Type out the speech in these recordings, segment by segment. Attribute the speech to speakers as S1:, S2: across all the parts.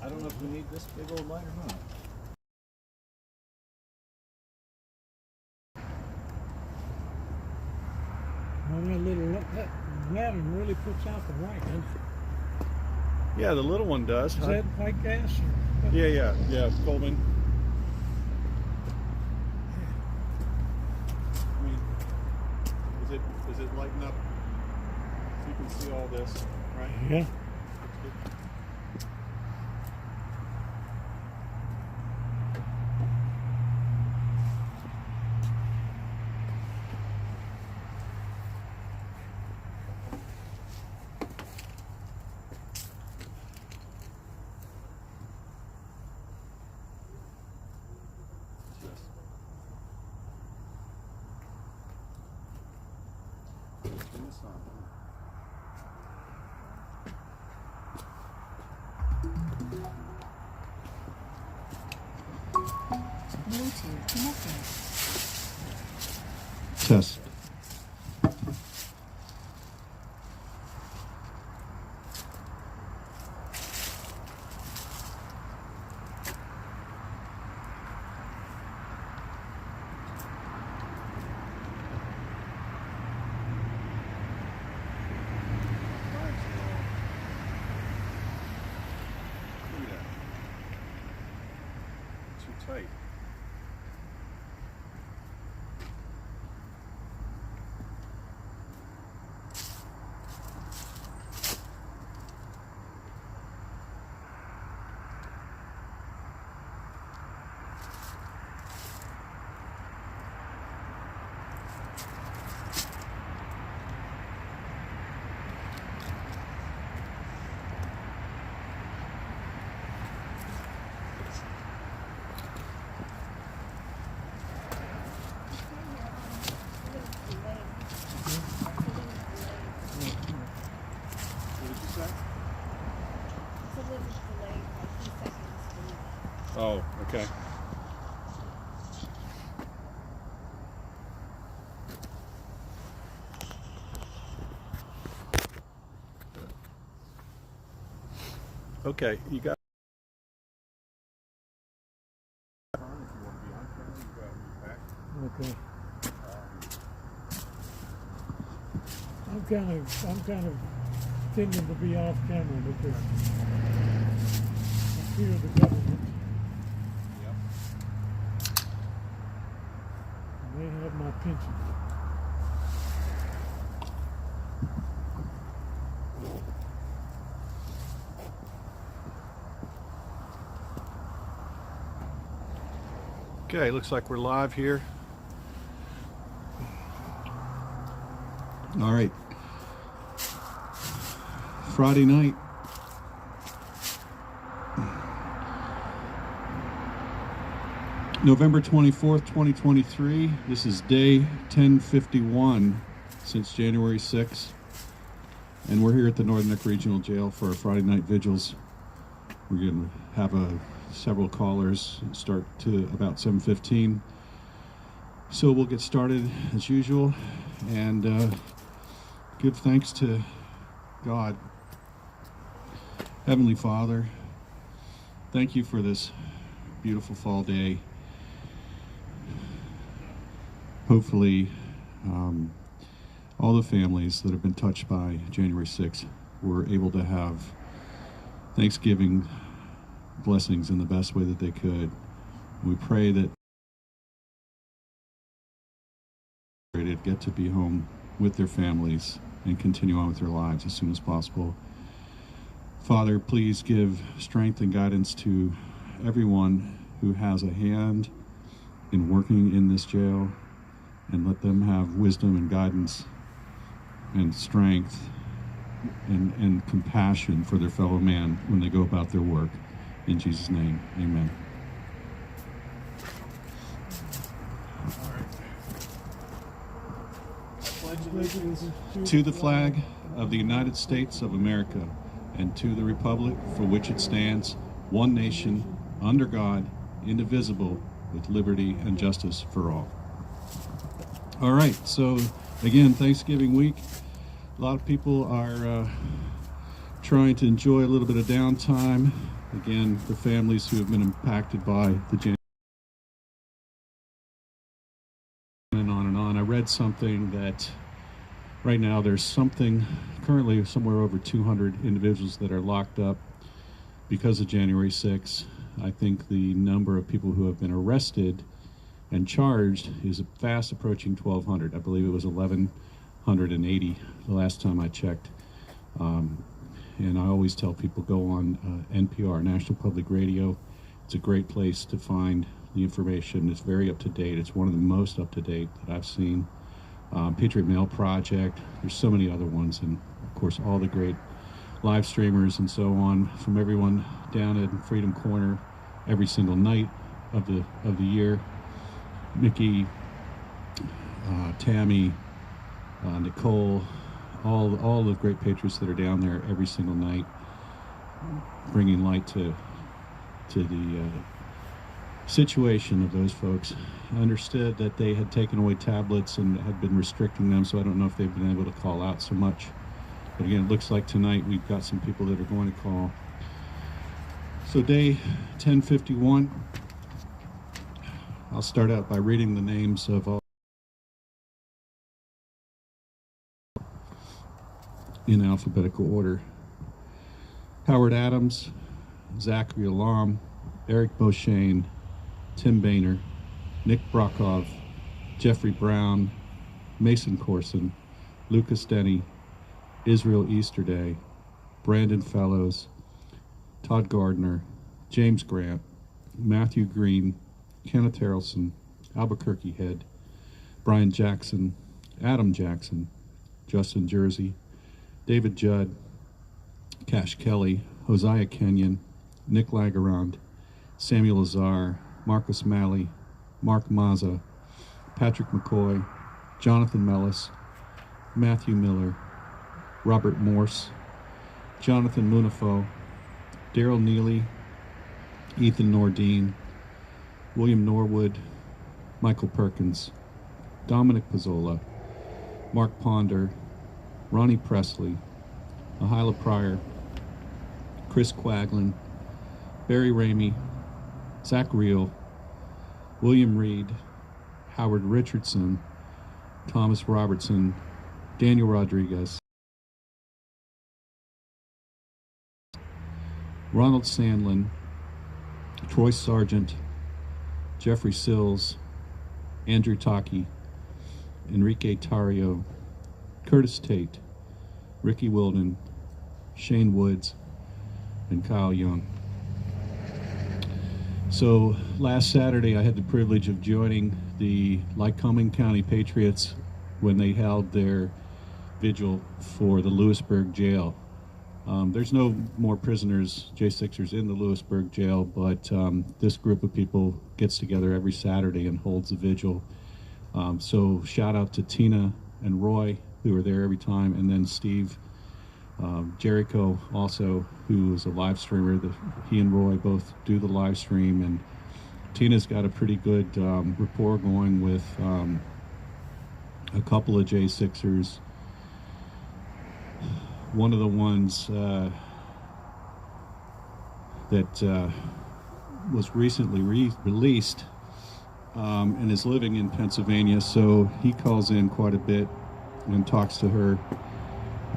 S1: I don't know if we need this big old light or not.
S2: Well, that lantern really puts out the light, doesn't it?
S1: Yeah, the little one does.
S2: Is that white gas? Or
S1: Yeah, Coleman. I mean, is it lighting up? So you can see all this, right?
S2: Yeah.
S3: Bluetooth connected.
S1: Test. Too tight. Oh, okay. Okay, you got.
S2: Okay. I'm kind of tending to be off camera because I fear the government.
S1: Yep.
S2: They have my pension.
S1: Okay, looks like we're live here. All right. Friday night. November 24th, 2023. This is day 1051 since January 6th. And we're here at the Northern Neck Regional Jail for our Friday night vigils. We're going to have several callers start to about 7:15. So we'll get started as usual and give thanks to God. Heavenly Father, thank you for this beautiful fall day. Hopefully, all the families that have been touched by January 6th were able to have Thanksgiving blessings in the best way that they could. We pray that they get to be home with their families and continue on with their lives as soon as possible. Father, please give strength and guidance to everyone who has a hand in working in this jail, and let them have wisdom and guidance and strength and compassion for their fellow man when they go about their work. In Jesus' name, amen. To the flag of the United States of America and to the republic for which it stands, one nation, under God, indivisible, with liberty and justice for all. All right, so again, Thanksgiving week. A lot of people are trying to enjoy a little bit of downtime Again, the families who have been impacted by the January, and on and on. I read something that right now there's currently somewhere over 200 individuals that are locked up because of January 6th. I think the number of people who have been arrested and charged is fast approaching 1,200. I believe it was 1,180 the last time I checked. And I always tell people, go on NPR, National Public Radio. It's a great place to find the information. It's very up to date. It's one of the most up to date that I've seen. Patriot Mail Project. There's so many other ones, and of course all the great live streamers and so on from everyone down at Freedom Corner every single night of the year. Mickey, Tammy, Nicole, all the great patriots that are down there every single night, bringing light to the situation of those folks. I understood that they had taken away tablets and had been restricting them, so I don't know if they've been able to call out so much. But again, it looks like tonight we've got some people that are going to call. So day 1051, I'll start out by reading the names of all in alphabetical order. Howard Adams, Zachary Alam, Eric Beauchesne, Tim Boehner, Nick Brockhoff, Jeffrey Brown, Mason Corson, Lucas Denny, Israel Easterday, Brandon Fellows, Todd Gardner, James Grant, Matthew Green, Kenneth Harrelson, Albuquerque Head, Brian Jackson, Adam Jackson, Justin Jersey, David Judd, Cash Kelly, Hosea Kenyon, Nick Lagerand, Samuel Azar, Marcus Malley, Mark Mazza, Patrick McCoy, Jonathan Mellis, Matthew Miller, Robert Morse, Jonathan Munafo, Daryl Neely, Ethan Nordine, William Norwood, Michael Perkins, Dominic Pizzola, Mark Ponder, Ronnie Presley, Ahila Pryor, Chris Quaglin, Barry Ramey, Zach Reel, William Reed, Howard Richardson, Thomas Robertson, Daniel Rodriguez, Ronald Sandlin, Troy Sargent, Jeffrey Sills, Andrew Taki, Enrique Tario, Curtis Tate, Ricky Wilden, Shane Woods, and Kyle Young. So last Saturday I had the privilege of joining the Lycoming County Patriots when they held their vigil for the Lewisburg jail. There's no more prisoners, J6ers, in the Lewisburg jail, but this group of people gets together every Saturday and holds a vigil. So shout out to Tina and Roy, who are there every time, and then Steve Jericho also, who is a live streamer. He and Roy both do the live stream, and Tina's got a pretty good rapport going with a couple of J6ers. One of the ones that was recently released and is living in Pennsylvania, so he calls in quite a bit and talks to her.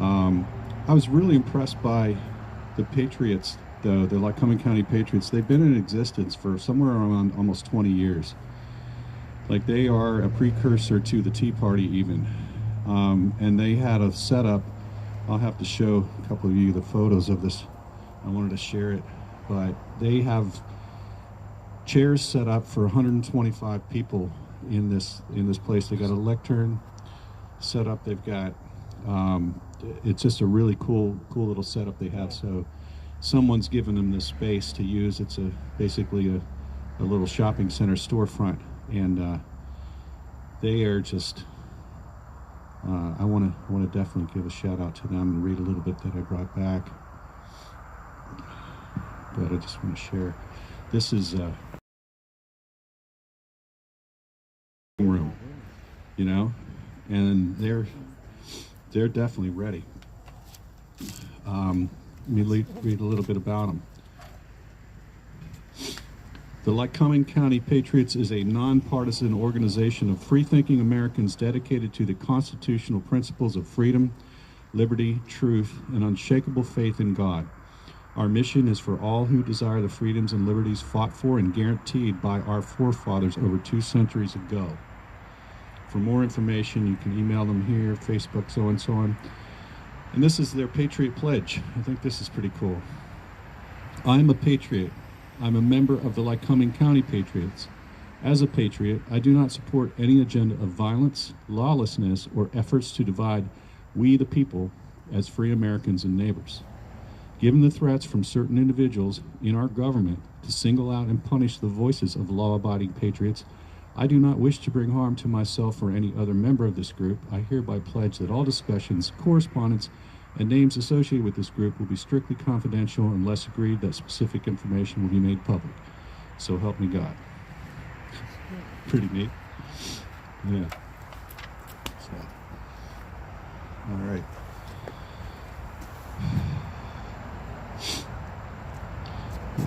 S1: I was really impressed by the Patriots, though, the Lycoming County Patriots. They've been in existence for somewhere around almost 20 years. Like, they are a precursor to the Tea Party even. And they had a setup. I'll have to show a couple of you the photos of this. I wanted to share it. But they have chairs set up for 125 people in this place. They got a lectern set up. They've got it's just a really cool little setup they have. So someone's given them this space to use. It's basically a little shopping center storefront, and they are just I want to definitely give a shout out to them and read a little bit that I brought back, but I just want to share. This is room, you know, and they're definitely ready. Let me read a little bit about them. The Lycoming County Patriots is a nonpartisan organization of free-thinking Americans dedicated to the constitutional principles of freedom, liberty, truth, and unshakable faith in God. Our mission is for all who desire the freedoms and liberties fought for and guaranteed by our forefathers over 2 centuries ago. For more information, you can email them here, Facebook, so and so on. And this is their Patriot Pledge. I think this is pretty cool. I'm a patriot. I'm a member of the Lycoming County Patriots. As a patriot, I do not support any agenda of violence, lawlessness, or efforts to divide we the people as free Americans and neighbors. Given the threats from certain individuals in our government to single out and punish the voices of law-abiding patriots, I do not wish to bring harm to myself or any other member of this group. I hereby pledge that all discussions, correspondence, and names associated with this group will be strictly confidential unless agreed that specific information will be made public. So help me God. Pretty neat. Yeah. So, all right.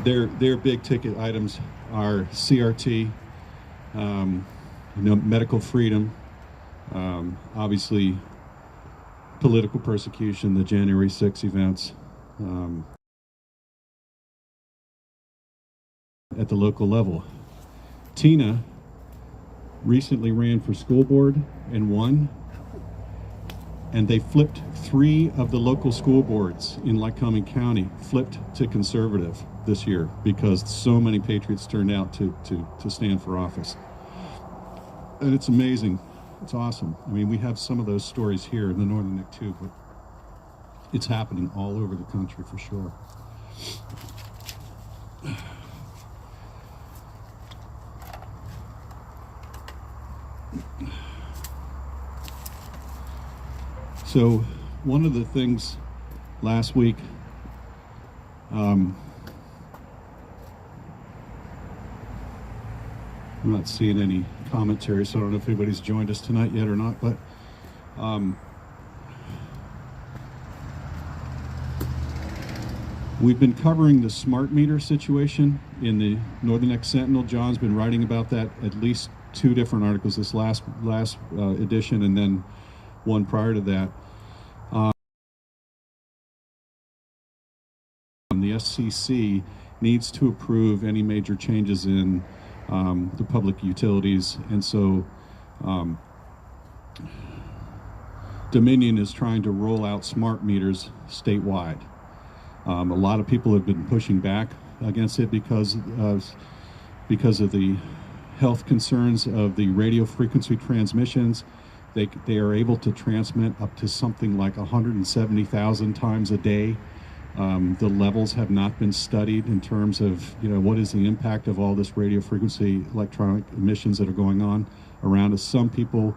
S1: Their big ticket items are CRT, medical freedom, obviously political persecution, the January 6 events, at the local level. Tina recently ran for school board and won, and they flipped 3 of the local school boards in Lycoming County, flipped to conservative this year because so many patriots turned out to stand for office. And it's amazing. It's awesome. I mean, we have some of those stories here in the Northern Neck too, but it's happening all over the country for sure. So one of the things last week, I'm not seeing any commentary, so I don't know if anybody's joined us tonight yet or not, but we've been covering the smart meter situation in the Northern Neck Sentinel. John's been writing about that, at least 2 different articles, this last edition and then one prior to that. The SCC needs to approve any major changes in the public utilities, and so Dominion is trying to roll out smart meters statewide. A lot of people have been pushing back against it because of the health concerns of the radio frequency transmissions. They are able to transmit up to something like 170,000 times a day. The levels have not been studied in terms of, what is the impact of all this radio frequency electronic emissions that are going on around us. Some people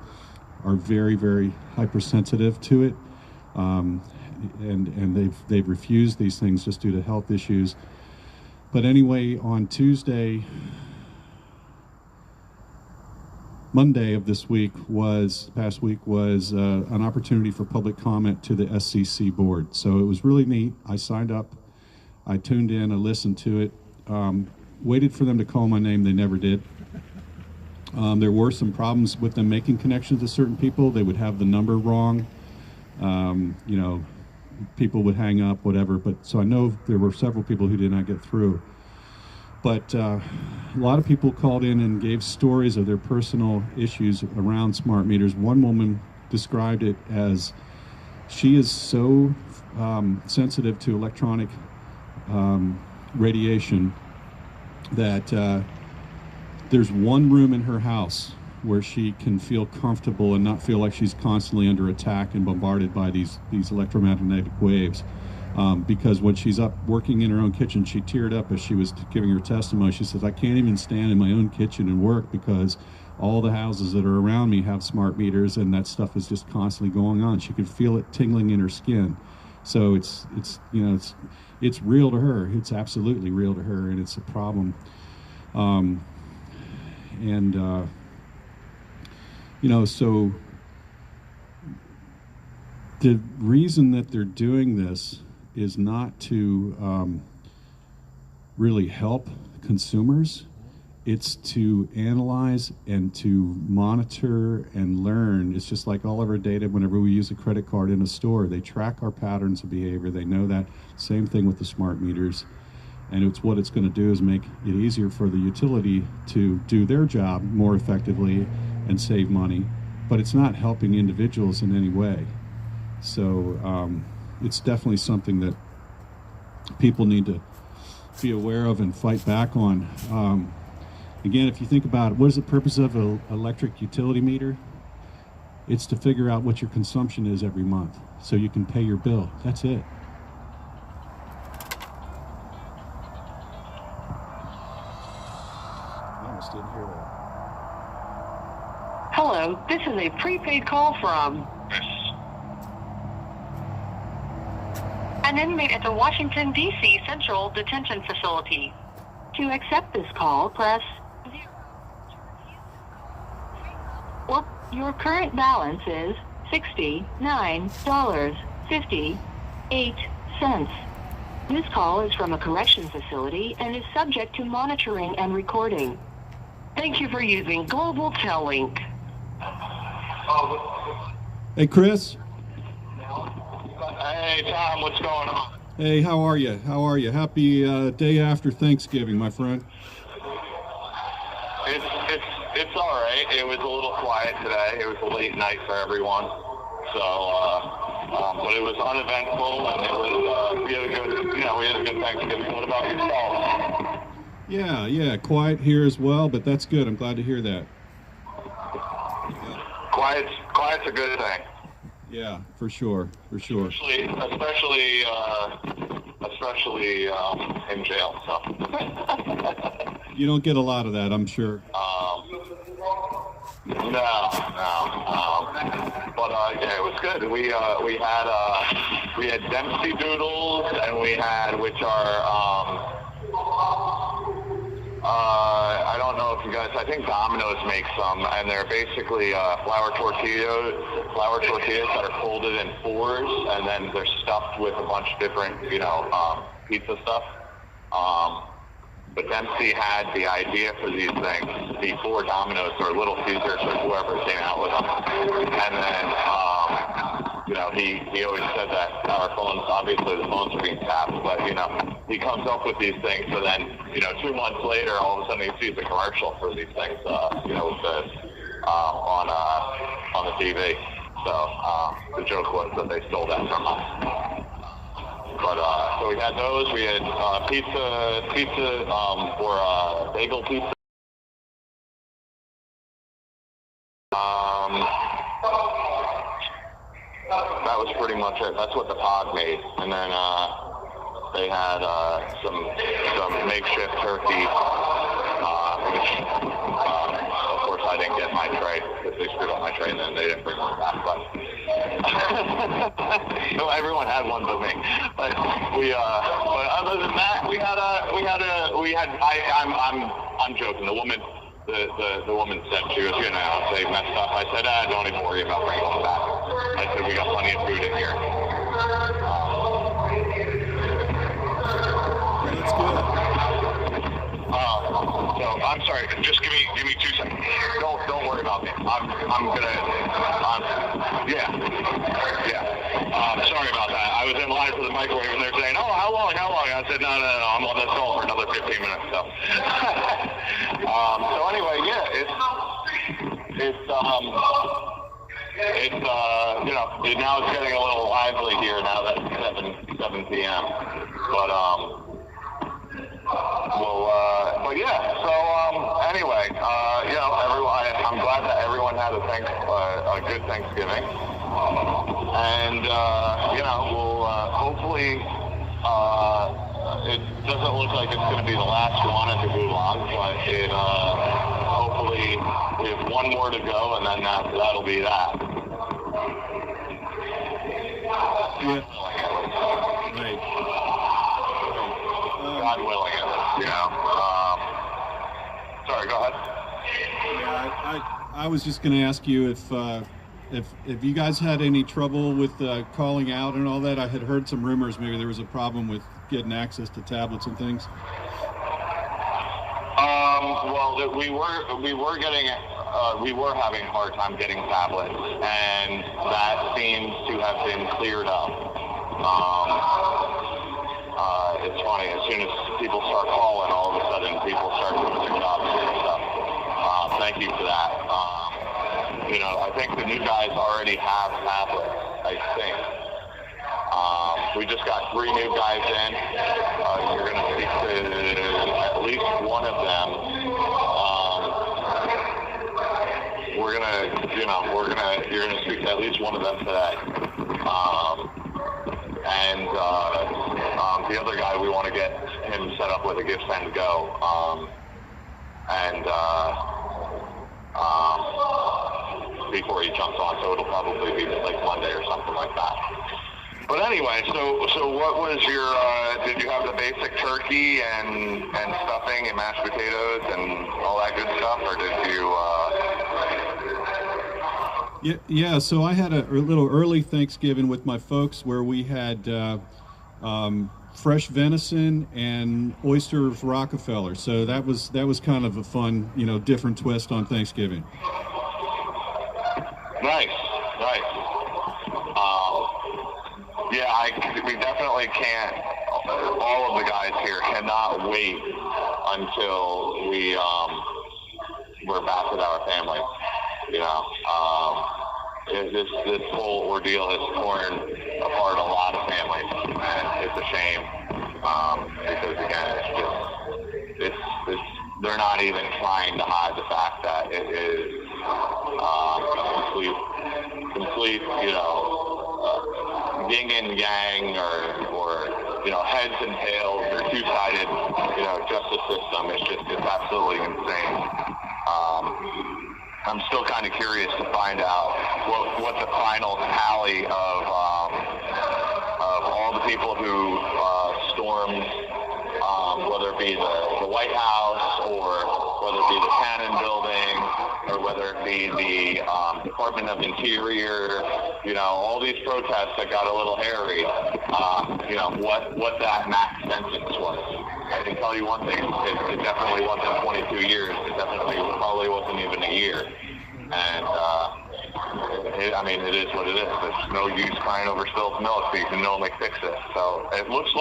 S1: are very, very hypersensitive to it, and they've refused these things just due to health issues. But anyway, on Monday of this past week was an opportunity for public comment to the SCC board. So it was really neat. I signed up, I tuned in, I listened to it, waited for them to call my name. They never did. There were some problems with them making connections to certain people. They would have the number wrong. People would hang up, whatever. But so I know there were several people who did not get through. But a lot of people called in and gave stories of their personal issues around smart meters. One woman described it as she is so sensitive to electronic radiation that there's one room in her house where she can feel comfortable and not feel like she's constantly under attack and bombarded by these electromagnetic waves. Because when she's up working in her own kitchen, she teared up as she was giving her testimony. She says, I can't even stand in my own kitchen and work because all the houses that are around me have smart meters, and that stuff is just constantly going on. She could feel it tingling in her skin. So it's real to her. It's absolutely real to her, and it's a problem. So the reason that they're doing this is not to really help consumers. It's to analyze and to monitor and learn. It's just like all of our data whenever we use a credit card in a store. They track our patterns of behavior. They know that. Same thing with the smart meters. And it's what it's going to do is make it easier for the utility to do their job more effectively and save money. But it's not helping individuals in any way. So it's definitely something that people need to be aware of and fight back on. Again, if you think about it, what is the purpose of an electric utility meter? It's to figure out what your consumption is every month so you can pay your bill. That's it. I almost didn't hear that.
S3: Hello, this is a prepaid call from an inmate at the Washington, D.C. Central Detention Facility. To accept this call, press 0. Well, your current balance is $69.58. This call is from a correction facility and is subject to monitoring and recording. Thank you for using Global Tellink.
S1: Hey, Chris.
S4: Hey, Tom, what's going on?
S1: Hey, how are you? How are you? Happy day after Thanksgiving, my friend.
S4: It's all right. It was a little quiet today. It was a late night for everyone, so but it was uneventful, and it was we had a good Thanksgiving. What about yourself?
S1: Yeah, quiet here as well, but that's good. I'm glad to hear that.
S4: Quiet's a good thing.
S1: Yeah, for sure.
S4: Especially in jail. So.
S1: You don't get a lot of that, I'm sure.
S4: No. But yeah, it was good. We had Dempsey Doodles, and we had, which are I don't know if you guys, I think Domino's makes some, and they're basically flour tortillas that are folded in fours, and then they're stuffed with a bunch of different, pizza stuff. But Dempsey had the idea for these things before Domino's or Little Caesars or whoever came out with them. And then, he always said that our phones, obviously the phones are being tapped, but, he comes up with these things. So then, 2 months later, all of a sudden he sees a commercial for these things, on the TV. So the joke was that they stole that from us. But so we had those. We had pizza, or bagel pizza. That was pretty much it. That's what the pod made. And then they had some makeshift turkey. Of course, I didn't get my tray because they screwed up my tray, and then they didn't bring one back. But no, everyone had one but me. But but other than that, I'm joking. The woman said, she was they messed up. I said, don't even worry about bringing one back. I said, we got plenty of food in here.
S1: That's good.
S4: So I'm sorry. Just give me 2 seconds. Don't worry about me. I'm gonna. Yeah. Sorry about that. I was in line for the microwave, and they're saying, "Oh, how long?" I said, "No. I'm on this call for another 15 minutes." So. So anyway, yeah, now it's getting a little lively here now that it's 7 p.m. But but yeah. So anyway, everyone. I'm glad that everyone had a good Thanksgiving, and we'll hopefully. It doesn't look like it's going to be the last one at the Gulag, but hopefully we have one more to go, and then that'll be that.
S1: Yeah. Right.
S4: God willing, sorry, go ahead.
S1: Yeah, I was just going to ask you if you guys had any trouble with calling out and all that. I had heard some rumors maybe there was a problem with getting access to tablets and things.
S4: We were having a hard time getting tablets, and that seems to have been cleared up. It's funny, as soon as people start calling, all of a sudden people start doing their jobs and stuff. Thank you for that. I think the new guys already have tablets, I think. We just got 3 new guys in. You're going to speak to at least one of them. You're going to speak to at least one of them today. The other guy, we want to get him set up with a gift send go. Before he jumps on, so it'll probably be like Monday or something like that. But anyway, so what was your, did you have the basic turkey and stuffing and mashed potatoes and all that good stuff, or did you,
S1: Yeah, so I had a little early Thanksgiving with my folks where we had fresh venison and oysters Rockefeller. So that was kind of a fun, different twist on Thanksgiving.
S4: Nice. We definitely can't. All of the guys here cannot wait until we're back with our family. This whole ordeal has torn apart a lot of families, and it's a shame because again, they're not even trying to hide the fact that it is complete, yin and yang, or heads and tails, or two-sided, justice system. It's absolutely insane. I'm still kind of curious to find out what the final tally of all the people who stormed, whether it be the White House, or whether it be the Cannon Building, or whether it be the Department of Interior, all these protests that got a little hairy, what that max sentence was. I can tell you one thing, it definitely wasn't 22 years. It probably wasn't even a year. And, it is what it is. There's no use crying over spilled milk, so you can normally fix it. So it looks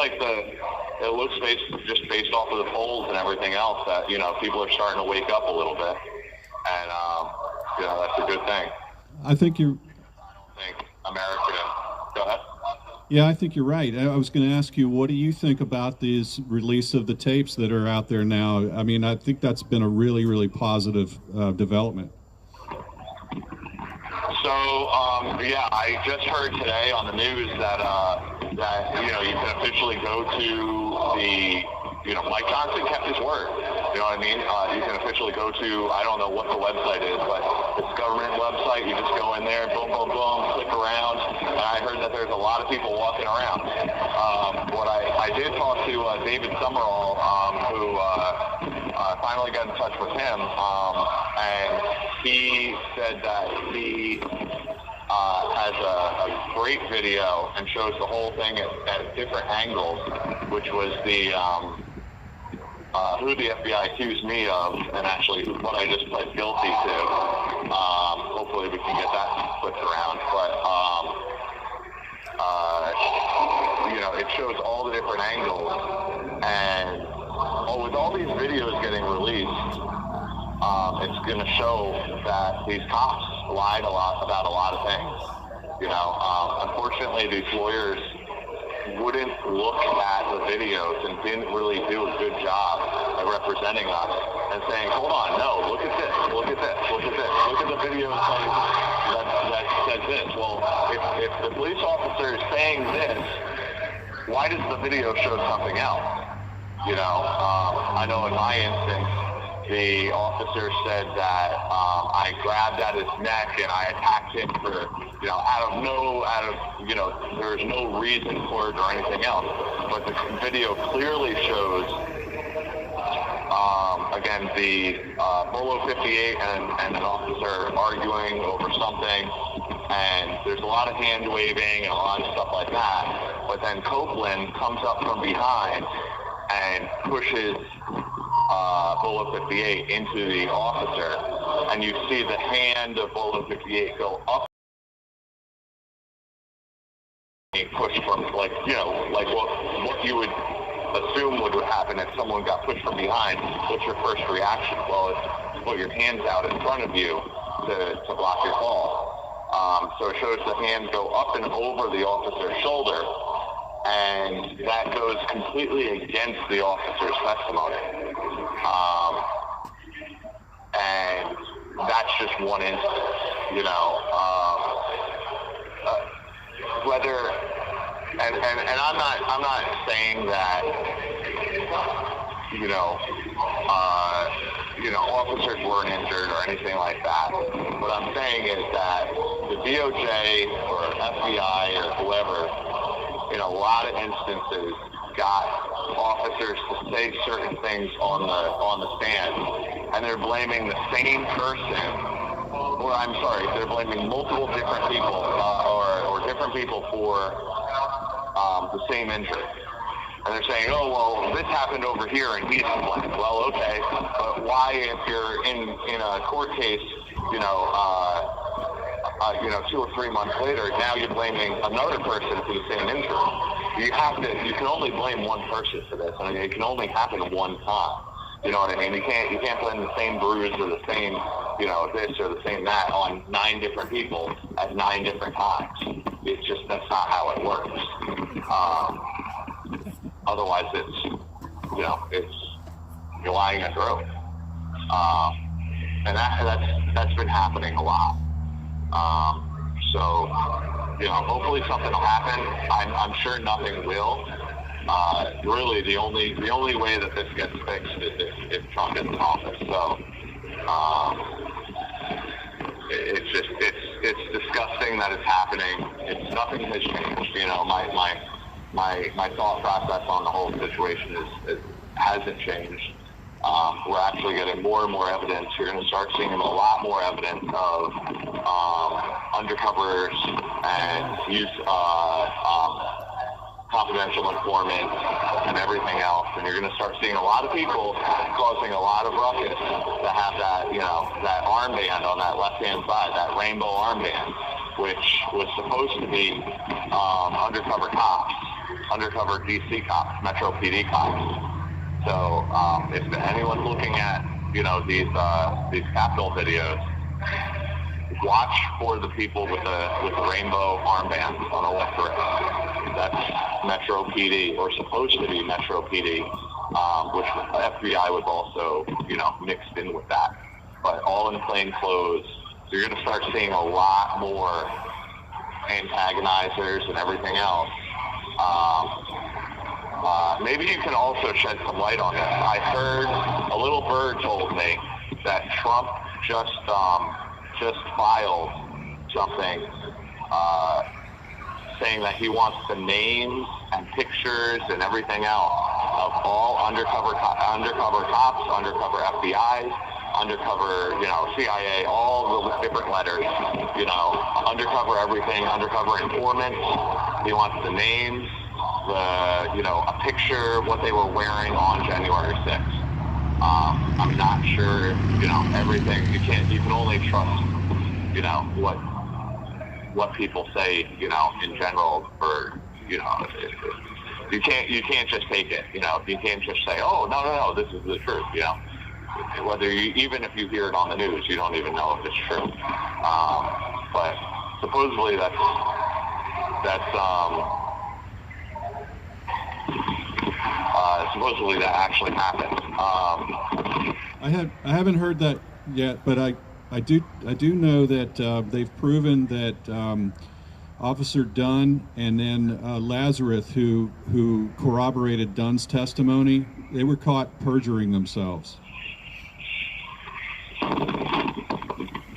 S4: based off of the polls and everything else that, people are starting to wake up a little bit. And, that's a good thing.
S1: I think
S4: I don't think America, go ahead.
S1: Yeah, I think you're right. I was going to ask you, what do you think about this release of the tapes that are out there now? I mean, I think that's been a really, really positive development.
S4: So, I just heard today on the news that you can officially go to the, Mike Johnson kept his word. You know what I mean? You can officially go to, I don't know what the website is, but it's a government website. You just go in there, boom, boom, boom, click around. And I heard that there's a lot of people walking around. I did talk to David Summerall, who finally got in touch with him, and he said that he has a great video and shows the whole thing at different angles, which was the who the FBI accused me of, and actually what I just pled guilty to. Hopefully we can get that flipped around. But it shows all the different angles, and with all these videos getting released, it's going to show that these cops lied about a lot of things. Unfortunately, these lawyers wouldn't look at the videos and didn't really do a good job of representing us and saying, hold on, no, look at this, look at this, look at this, look at the video that says this. Well, if the police officer is saying this, why does the video show something else? I know in my instance, the officer said that I grabbed at his neck and I attacked him for, there's no reason for it or anything else. But the video clearly shows, again, the Bolo 58 and an officer arguing over something, and there's a lot of hand waving and a lot of stuff like that. But then Copeland comes up from behind and pushes Bullet 58 into the officer, and you see the hand of Bullet 58 go up, and push from, like, you know, like what you would assume would happen if someone got pushed from behind. What's your first reaction? Well, it's to put your hands out in front of you to block your fall. So it shows the hand go up and over the officer's shoulder, and that goes completely against the officer's testimony. And that's just one instance, you know. Whether, and I'm not saying that, you know, officers weren't injured or anything like that. What I'm saying is that the DOJ or FBI or whoever, in a lot of instances, got officers to say certain things on the stand, and they're blaming the same person, or I'm sorry, they're blaming multiple different people or different people for the same injury. And they're saying, oh, well, this happened over here and he's to blame. Well, okay, but why, if you're in a court case, 2 or 3 months later, now you're blaming another person for the same injury? You can only blame one person for this. I mean, it can only happen one time. You know what I mean? You can't blame the same bruise or the same, this or the same that on 9 different people at 9 different times. It's just, that's not how it works. Otherwise, it's you're lying under oath, and that's been happening a lot. So, hopefully something will happen. I'm sure nothing will. Really, the only way that this gets fixed is if Trump gets in office. So, it's disgusting that it's happening. Nothing has changed. My thought process on the whole situation hasn't changed. We're actually getting more and more evidence. You're going to start seeing a lot more evidence of undercovers and use confidential informants and everything else. And you're going to start seeing a lot of people causing a lot of ruckus that have that, that armband on that left-hand side, that rainbow armband, which was supposed to be undercover cops, undercover DC cops, Metro PD cops. So if anyone's looking at, these Capitol videos, watch for the people with the rainbow armband on the left wrist. That's Metro PD, or supposed to be Metro PD, which FBI was also, mixed in with that. But all in plain clothes. So you're going to start seeing a lot more antagonizers and everything else. Maybe you can also shed some light on this. I heard a little bird told me that Trump just filed something saying that he wants the names and pictures and everything else of all undercover cops, undercover FBI's, undercover, CIA, all the different letters, undercover everything, undercover informants. He wants the names, a picture, what they were wearing on January 6th. I'm not sure, everything. You can only trust, what people say, in general, for, you can't just take it, you can't just say, oh, no, this is the truth, even if you hear it on the news, you don't even know if it's true. But supposedly that's supposedly that actually happened.
S1: I haven't heard that yet, but I do know that they've proven that Officer Dunn and then Lazarus, who corroborated Dunn's testimony, they were caught perjuring themselves.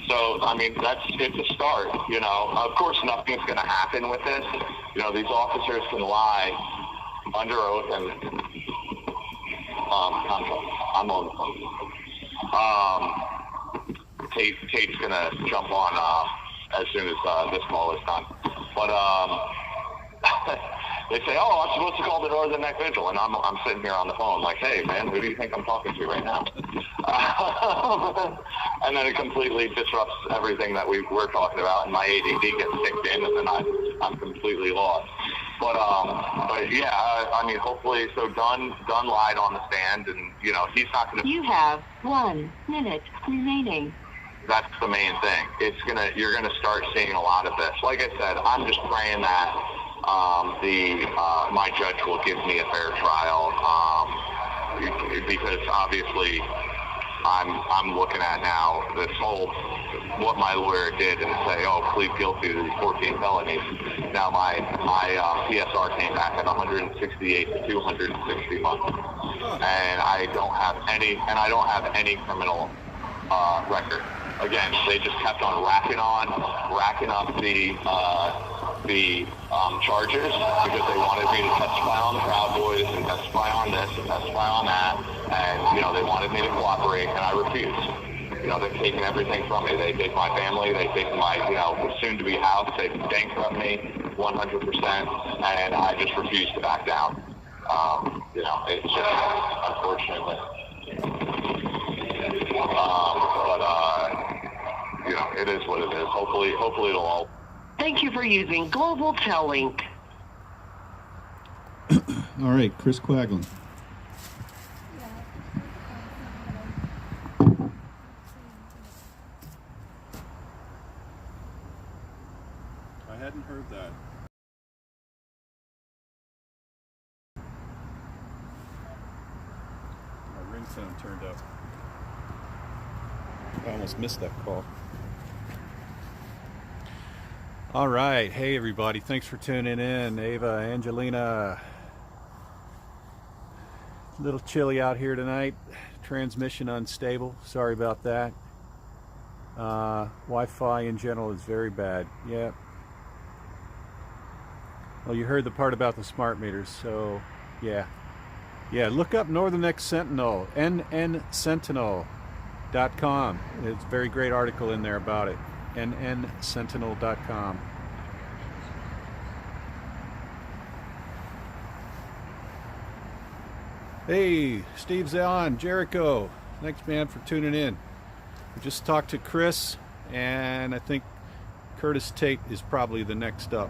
S4: So, I mean, it's a start, Of course, nothing's going to happen with this. These officers can lie under oath, and I'm on the phone. Kate's going to jump on as soon as this call is done. But they say, oh, I'm supposed to call the Northern Neck Vigil, and I'm sitting here on the phone like, hey, man, who do you think I'm talking to right now? And then it completely disrupts everything that we're talking about, and my ADD gets kicked in, and then I'm completely lost. But yeah, I mean, hopefully, so Dunn lied on the stand, and, you know, he's not going to...
S3: You have 1 minute remaining.
S4: That's the main thing. You're gonna start seeing a lot of this. Like I said, I'm just praying that my judge will give me a fair trial, because obviously I'm looking at now this whole what my lawyer did and say, oh, plead guilty to these 14 felonies. Now my PSR came back at 168 to 260 months, and I don't have any criminal record. Again, they just kept on racking up the charges because they wanted me to testify on the Proud Boys and testify on this and testify on that, and, you know, they wanted me to cooperate, and I refused. You know, they've taken everything from me. They take my family, they take my, you know, soon-to-be house, they bankrupt me 100%, and I just refuse to back down. You know, it's just, unfortunately. You know, it is what it is. Hopefully it'll all...
S3: Thank you for using Global Tellink.
S1: All right, Chris Quaglin. I hadn't heard that. My ringtone turned up. I almost missed that call. All right. Hey, everybody. Thanks for tuning in. Ava, Angelina. A little chilly out here tonight. Transmission unstable. Sorry about that. Wi-Fi in general is very bad. Yeah. Well, you heard the part about the smart meters, so yeah. Yeah, look up Northern Neck Sentinel, NNSentinel.com. It's a very great article in there about it. NNSentinel.com. Hey, Steve's on. Jericho. Thanks, man, for tuning in. We just talked to Chris, and I think Curtis Tate is probably the next up.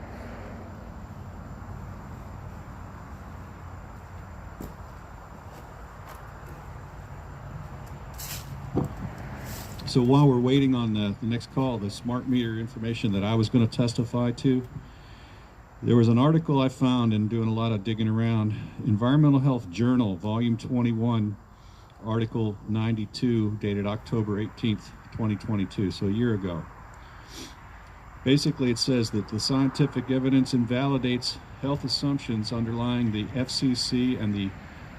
S1: So while we're waiting on the next call, the smart meter information that I was going to testify to, there was an article I found in doing a lot of digging around, Environmental Health Journal, Volume 21, Article 92, dated October 18th, 2022, so a year ago. Basically, it says that the scientific evidence invalidates health assumptions underlying the FCC and the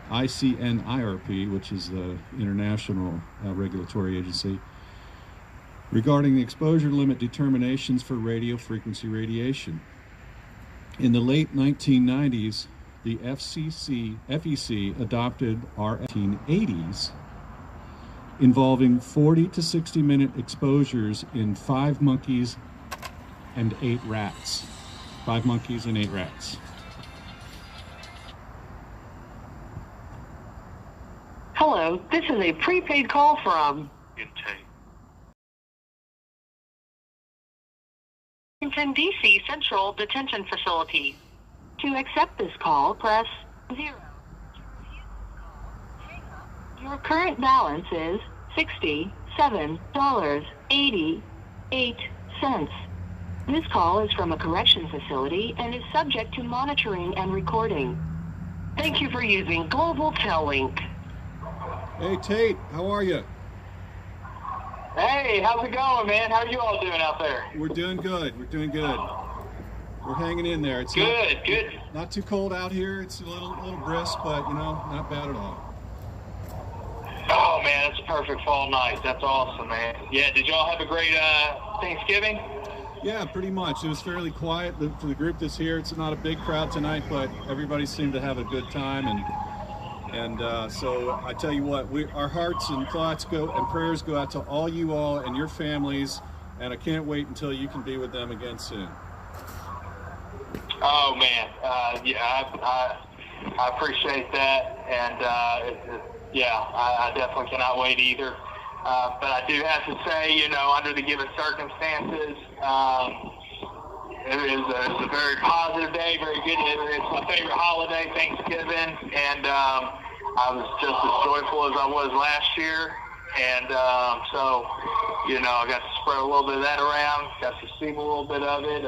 S1: ICNIRP, which is the International Regulatory Agency, regarding the exposure limit determinations for radio frequency radiation. In the late 1990s, the FEC adopted our 1980s, involving 40 to 60 minute exposures in 5 monkeys and 8 rats. 5 monkeys and 8 rats.
S3: Hello, this is a prepaid call from Washington, D.C. Central Detention Facility. To accept this call, press 0. Your current balance is $67.88. This call is from a correction facility and is subject to monitoring and recording. Thank you for using Global Tellink.
S1: Hey, Tate, how are you?
S5: Hey, how's it going, man? How are you all doing out there?
S1: We're doing good. We're doing good. We're hanging in there. It's
S5: good.
S1: Not too cold out here. It's a little brisk, but, you know, not bad at all.
S5: Oh, man, it's a perfect fall night. That's awesome, man. Yeah, did y'all have a great Thanksgiving?
S1: Yeah, pretty much. It was fairly quiet for the group that's here. It's not a big crowd tonight, but everybody seemed to have a good time, and so I tell you what, our hearts and thoughts and prayers go out to all you all and your families, and I can't wait until you can be with them again soon.
S5: Oh man, yeah, I appreciate that, and I definitely cannot wait either. But I do have to say, under the given circumstances, it was a very positive day, very good. It's my favorite holiday, Thanksgiving, and I was just as joyful as I was last year. And so, I got to spread a little bit of that around, got to see a little bit of it.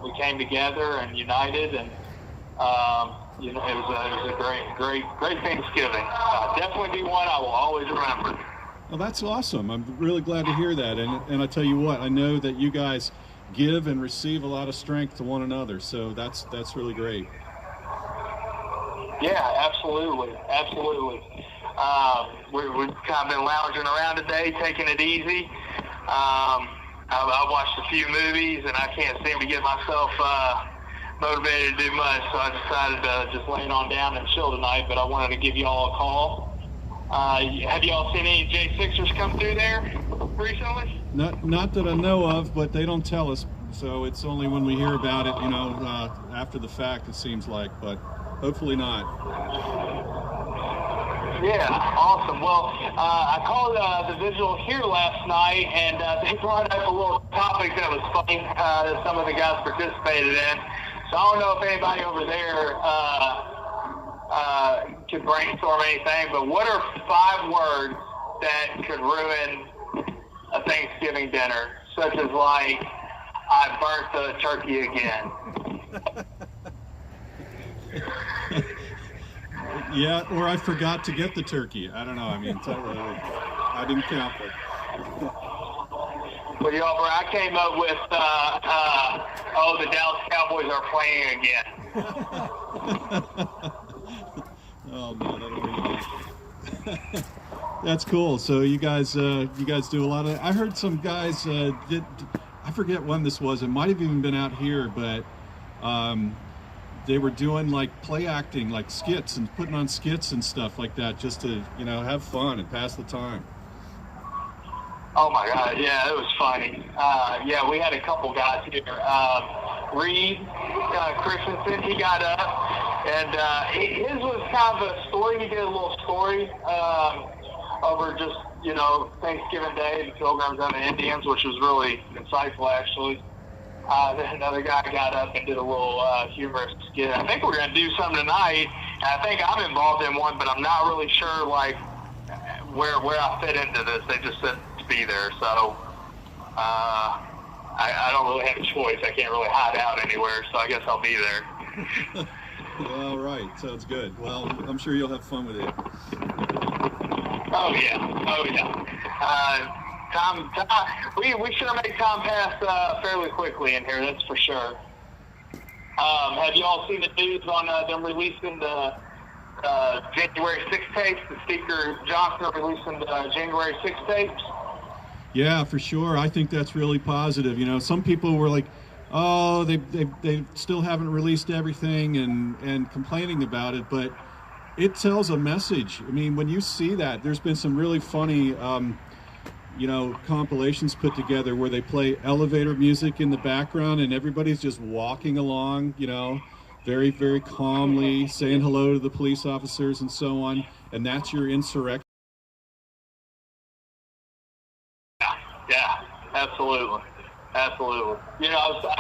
S5: We came together and united, and it was a great Thanksgiving. Definitely be one I will always remember.
S1: Well, that's awesome. I'm really glad to hear that. And I tell you what, I know that you guys give and receive a lot of strength to one another. So that's really great.
S5: Yeah, absolutely. We've kind of been lounging around today, taking it easy. I watched a few movies, and I can't seem to get myself motivated to do much, so I decided to just lay it on down and chill tonight, but I wanted to give you all a call. Have you all seen any J6ers come through there recently?
S1: Not that I know of, but they don't tell us, so it's only when we hear about it, after the fact, it seems like, but hopefully not.
S5: Yeah, awesome. Well, I called the vigil here last night, and they brought up a little topic that was funny that some of the guys participated in. So I don't know if anybody over there could brainstorm anything, but what are 5 words that could ruin a Thanksgiving dinner, such as like, I burnt the turkey again?
S1: Yeah, or I forgot to get the turkey. I don't know. I mean, I didn't count it.
S5: Well, I came up with, the Dallas Cowboys are playing again.
S1: Oh man, that'll be that's cool. So you guys do a lot of. I heard some guys did. I forget when this was. It might have even been out here, but they were doing like play acting, like skits and putting on skits and stuff like that, just to have fun and pass the time.
S5: Oh my God, yeah, it was funny. We had a couple guys here. Reed Christensen, he got up, and his was kind of a story. He did a little story over just, Thanksgiving Day, the Pilgrims and the Indians, which was really insightful, actually. Then another guy got up and did a little humorous skit. I think we're going to do something tonight, and I think I'm involved in one, but I'm not really sure, like, where I fit into this. They just said to be there, so I don't really have a choice. I can't really hide out anywhere, so I guess I'll be there.
S1: All right, sounds good. Well, I'm sure you'll have fun with it.
S5: Oh yeah. Time, we sure make time pass fairly quickly in here, that's for sure. Have you all seen the news on them releasing the January 6 tapes? The Speaker Johnson releasing the January 6 tapes?
S1: Yeah, for sure. I think that's really positive. Some people were like, oh, they still haven't released everything and complaining about it, but it tells a message. I mean, when you see that, there's been some really funny compilations put together where they play elevator music in the background and everybody's just walking along, very, very calmly, saying hello to the police officers and so on, and that's your insurrection.
S5: Yeah, absolutely. I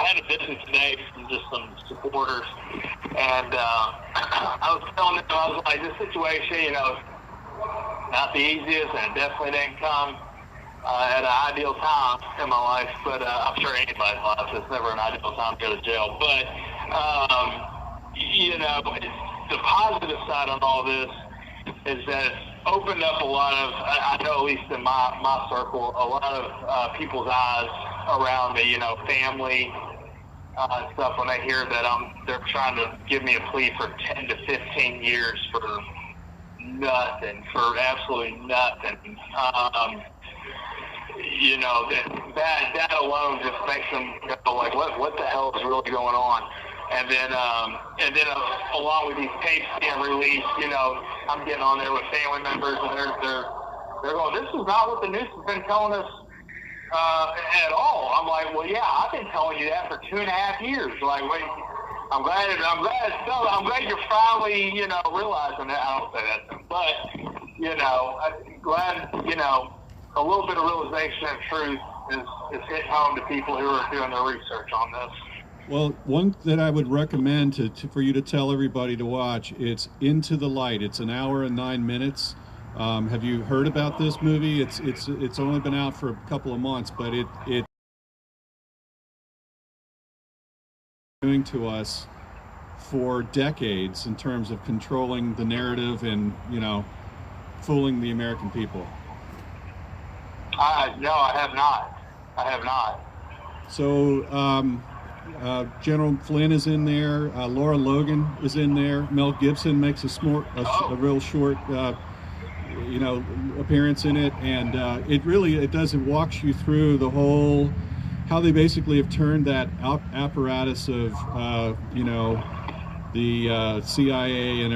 S5: had a visit today from just some supporters, and I was telling them, I was like, this situation, not the easiest, and it definitely didn't come at an ideal time in my life, but I'm sure anybody's life, it's never an ideal time to go to jail. But, the positive side on all this is that it's opened up a lot of, I know at least in my circle, a lot of people's eyes around the, family and stuff when they hear that they're trying to give me a plea for 10 to 15 years for nothing, for absolutely nothing. That alone just makes them go like, what the hell is really going on? And then along with these tapes being released, I'm getting on there with family members, and they're going, this is not what the news has been telling us at all. I'm like, well, yeah, I've been telling you that for 2.5 years. Like, wait, I'm glad you're finally, realizing that. I don't say that, but I'm glad, a little bit of realization and truth is hitting home to people who are doing their research on this.
S1: Well, one that I would recommend for you to tell everybody to watch, it's Into the Light. It's an hour and 9 minutes. Have you heard about this movie? It's only been out for a couple of months, but it doing to us for decades in terms of controlling the narrative and fooling the American people.
S5: No, I have not. I have not.
S1: So General Flynn is in there. Laura Logan is in there. Mel Gibson makes a real short appearance in it, and it walks you through the whole how they basically have turned that apparatus of the CIA and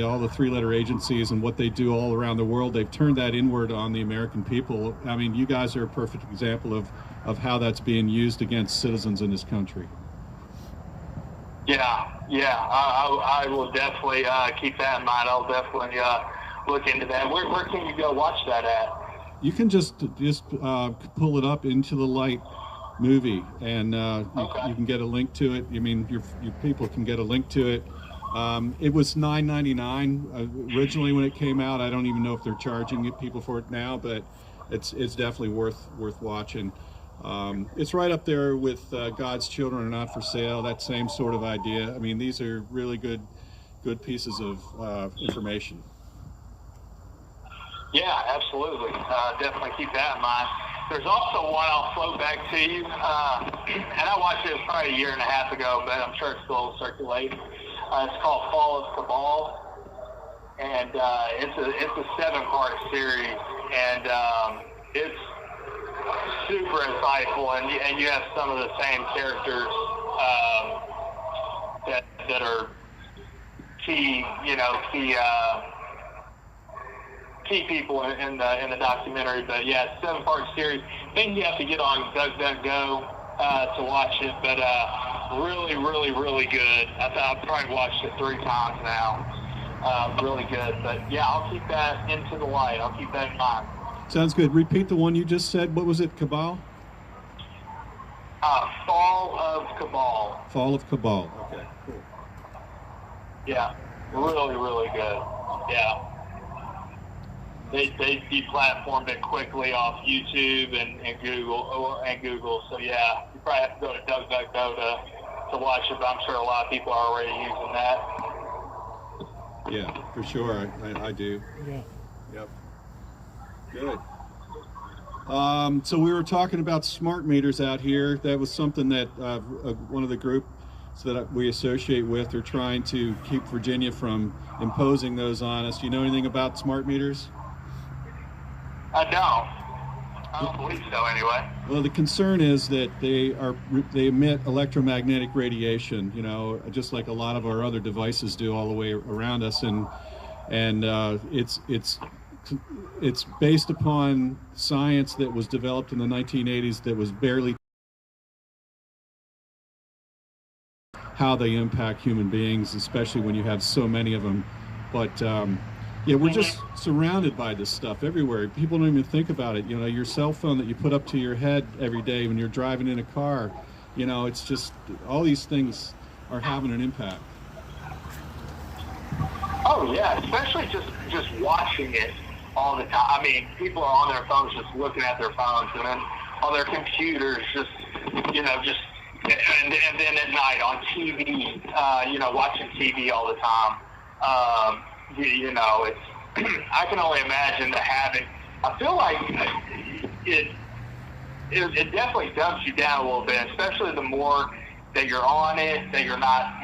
S1: all the three-letter agencies and what they do all around the world. They've turned that inward on the American people. I mean, you guys are a perfect example of how that's being used against citizens in this country.
S5: Yeah, I will definitely keep that in mind. I'll definitely look into that. Where can you go watch that at?
S1: You can just pull it up, Into the Light movie, and you can get a link to it. I mean, your people can get a link to it. It was $9.99 originally when it came out. I don't even know if they're charging people for it now, but it's definitely worth watching. It's right up there with God's Children Are Not for Sale, that same sort of idea. I mean, these are really good pieces of information.
S5: Yeah, absolutely. Definitely keep that in mind. There's also one I'll float back to you, and I watched it probably a year and a half ago, but I'm sure it's still circulating. It's called Fall of Cabal, and it's a 7-part series, and it's super insightful, and you have some of the same characters that are key people in the documentary. But yeah, it's a 7-part series. I think you have to get on DuckDuckGo to watch it, but really, really, really good. I've probably watched it 3 times now. Really good. But yeah, I'll keep that Into the Light. I'll keep that in mind.
S1: Sounds good. Repeat the one you just said. What was it? Cabal?
S5: Fall of Cabal.
S1: Fall of Cabal. Okay, cool.
S5: Yeah, really, really good. Yeah. They deplatformed it quickly off YouTube and Google. So yeah, you probably have to go to DuckDuckGo to watch it, but I'm sure a lot of people are already using that.
S1: Yeah, for sure. I do.
S2: Yeah.
S1: Yep. Good. So we were talking about smart meters out here. That was something that one of the groups that we associate with are trying to keep Virginia from imposing those on us. Do you know anything about smart meters?
S5: I don't believe so anyway.
S1: Well, the concern is that they emit electromagnetic radiation, just like a lot of our other devices do all the way around us, and it's based upon science that was developed in the 1980s that was barely how they impact human beings, especially when you have so many of them. But yeah, we're just surrounded by this stuff everywhere. People don't even think about it. Your cell phone that you put up to your head every day when you're driving in a car, it's just all these things are having an impact.
S5: Oh yeah, especially just watching it all the time. I mean, people are on their phones just looking at their phones, and then on their computers just and then at night on TV, watching TV all the time. It's I can only imagine the habit. I feel like it definitely dumps you down a little bit, especially the more that you're on it, that you're not,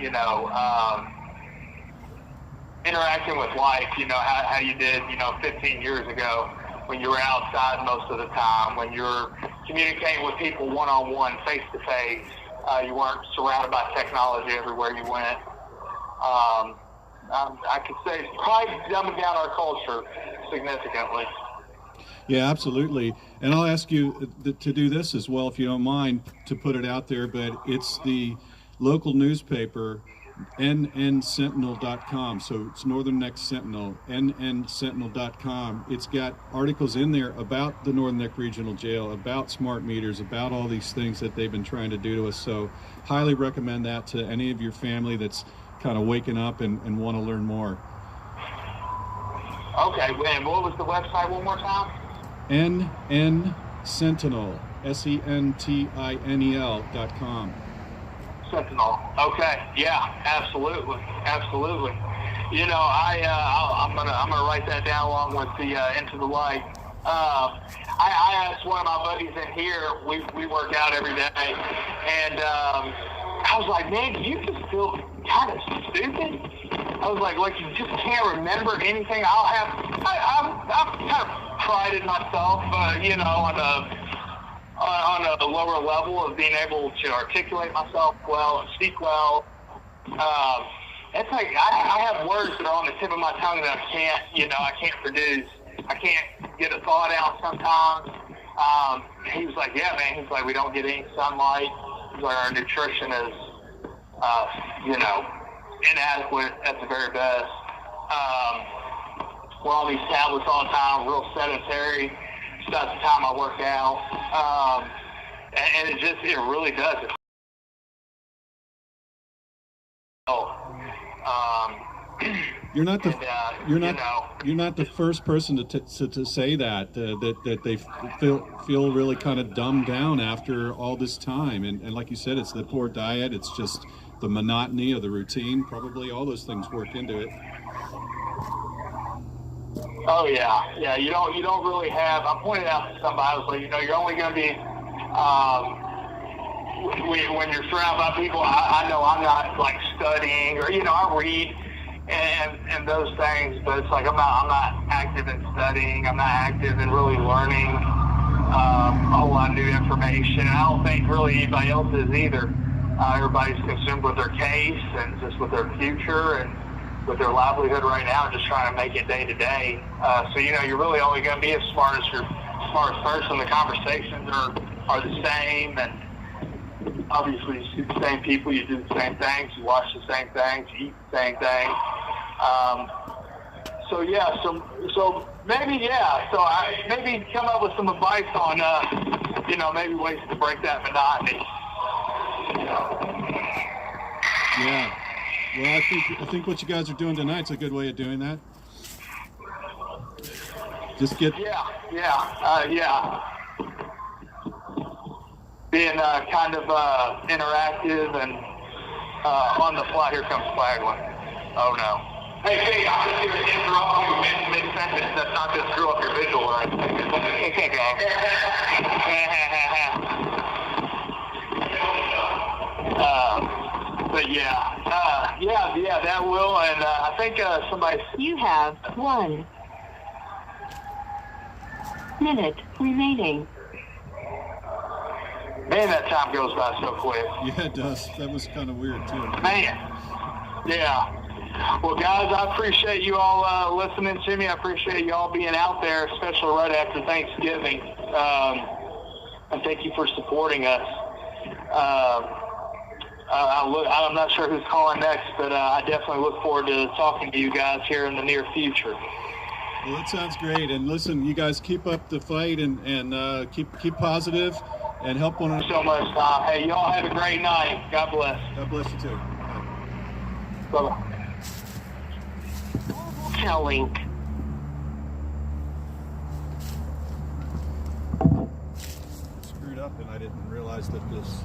S5: interacting with life, how you did, 15 years ago when you were outside most of the time, when you were communicating with people one-on-one, face-to-face. You weren't surrounded by technology everywhere you went. I could say it's probably dumbing down our culture significantly.
S1: Yeah, absolutely. And I'll ask you to do this as well, if you don't mind, to put it out there, but it's the local newspaper, nnsentinel.com. So it's Northern Neck Sentinel, nnsentinel.com. It's got articles in there about the Northern Neck Regional Jail, about smart meters, about all these things that they've been trying to do to us. So highly recommend that to any of your family that's kind of waking up and want to learn more.
S5: Okay, and what was the website one more time?
S1: NNSentinel, SENTINEL.com.
S5: Sentinel. Okay, yeah, absolutely. You know, I'm gonna write that down along with the Into the Light. I asked one of my buddies in here. We work out every day, and I was like, man, do you just feel kind of stupid? I was like you just can't remember anything. I've kind of prided myself, you know, on a lower level of being able to articulate myself well and speak well. It's like I have words that are on the tip of my tongue that I can't produce. I can't get a thought out sometimes. He was like, yeah, man. He's like, we don't get any sunlight. He's like, our nutrition is, you know, inadequate at the very best. We're on these tablets all the time, real sedentary. It's about the time I work out. And it really does.
S1: You're not the
S5: you
S1: you're not the first person to say that they feel really kind of dumbed down after all this time, and like you said, it's the poor diet, it's just the monotony of the routine, probably all those things work into it.
S5: Oh yeah. You don't really have. I pointed out to somebody, I was like, you know, you're only going to be when you're surrounded by people. I know I'm not like studying, or you know, I read and those things, but it's like I'm not active in studying. I'm not active in really learning a whole lot of new information. And I don't think really anybody else is either. Everybody's consumed with their case and just with their future and with their livelihood right now, just trying to make it day to day. So, you know, you're really only going to be as smart as your smartest person. The conversations are the same, and obviously you see the same people, you do the same things, you watch the same things, you eat the same things. So maybe, so I maybe come up with some advice on, you know, maybe ways to break that monotony.
S1: Yeah. Well, I think what you guys are doing tonight's a good way of doing that. Just get
S5: being kind of interactive and on the fly. Here comes Flagler. Oh no. Hey, I'm just here to interrupt you mid-sentence. That's not to screw up your visual or anything. Okay, guys. But yeah, that will, and I think somebody.
S3: You have 1 minute remaining.
S5: Man, that time goes by so quick.
S1: Yeah, it does. That was kind of weird too.
S5: Man, yeah. Well, guys, I appreciate you all listening to me. I appreciate you all being out there, especially right after Thanksgiving. And thank you for supporting us. I'm not sure who's calling next, but I definitely look forward to talking to you guys here in the near future.
S1: Well, that sounds great. And listen, you guys keep up the fight and keep positive and help one another.
S5: Thank you so much, Tom. Hey, y'all have a great night. God bless.
S1: God bless you too.
S5: Bye-bye.
S3: Link.
S1: Screwed up, and I didn't realize that this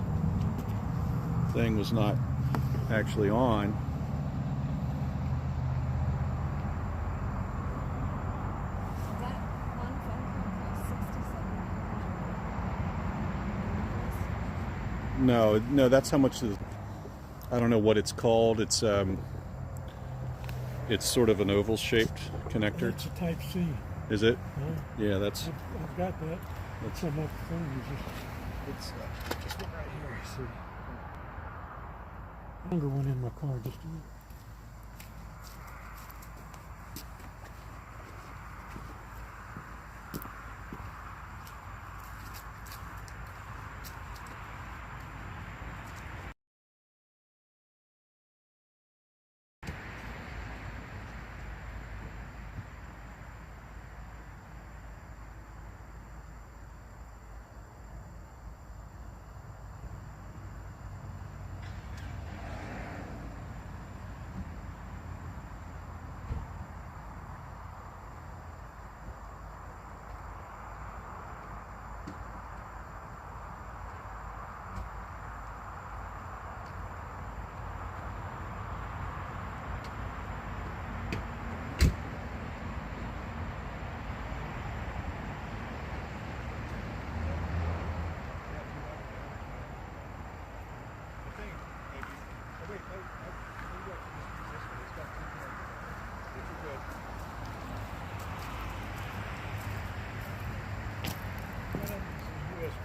S1: thing was not actually on.
S6: That one phone call cost $6,700.
S1: No, that's how much. I don't know what it's called. It's sort of an oval-shaped connector.
S2: It's a Type C.
S1: Is it?
S2: Yeah,
S1: Yeah, that's.
S2: I've got that. It's on my phone.
S1: It's just one right here.
S2: See. Longer one in my car. Just a minute.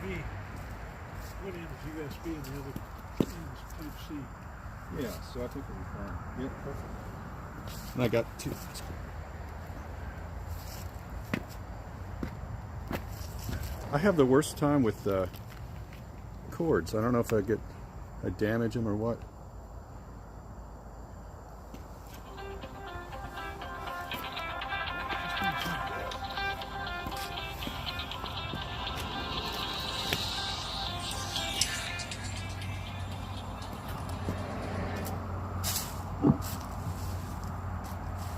S2: USB. One end is USB and the other end is Type C.
S1: Yeah, so I think we'll be fine. Yeah, perfect. And I got two. I have the worst time with cords. I don't know if I damage them or what.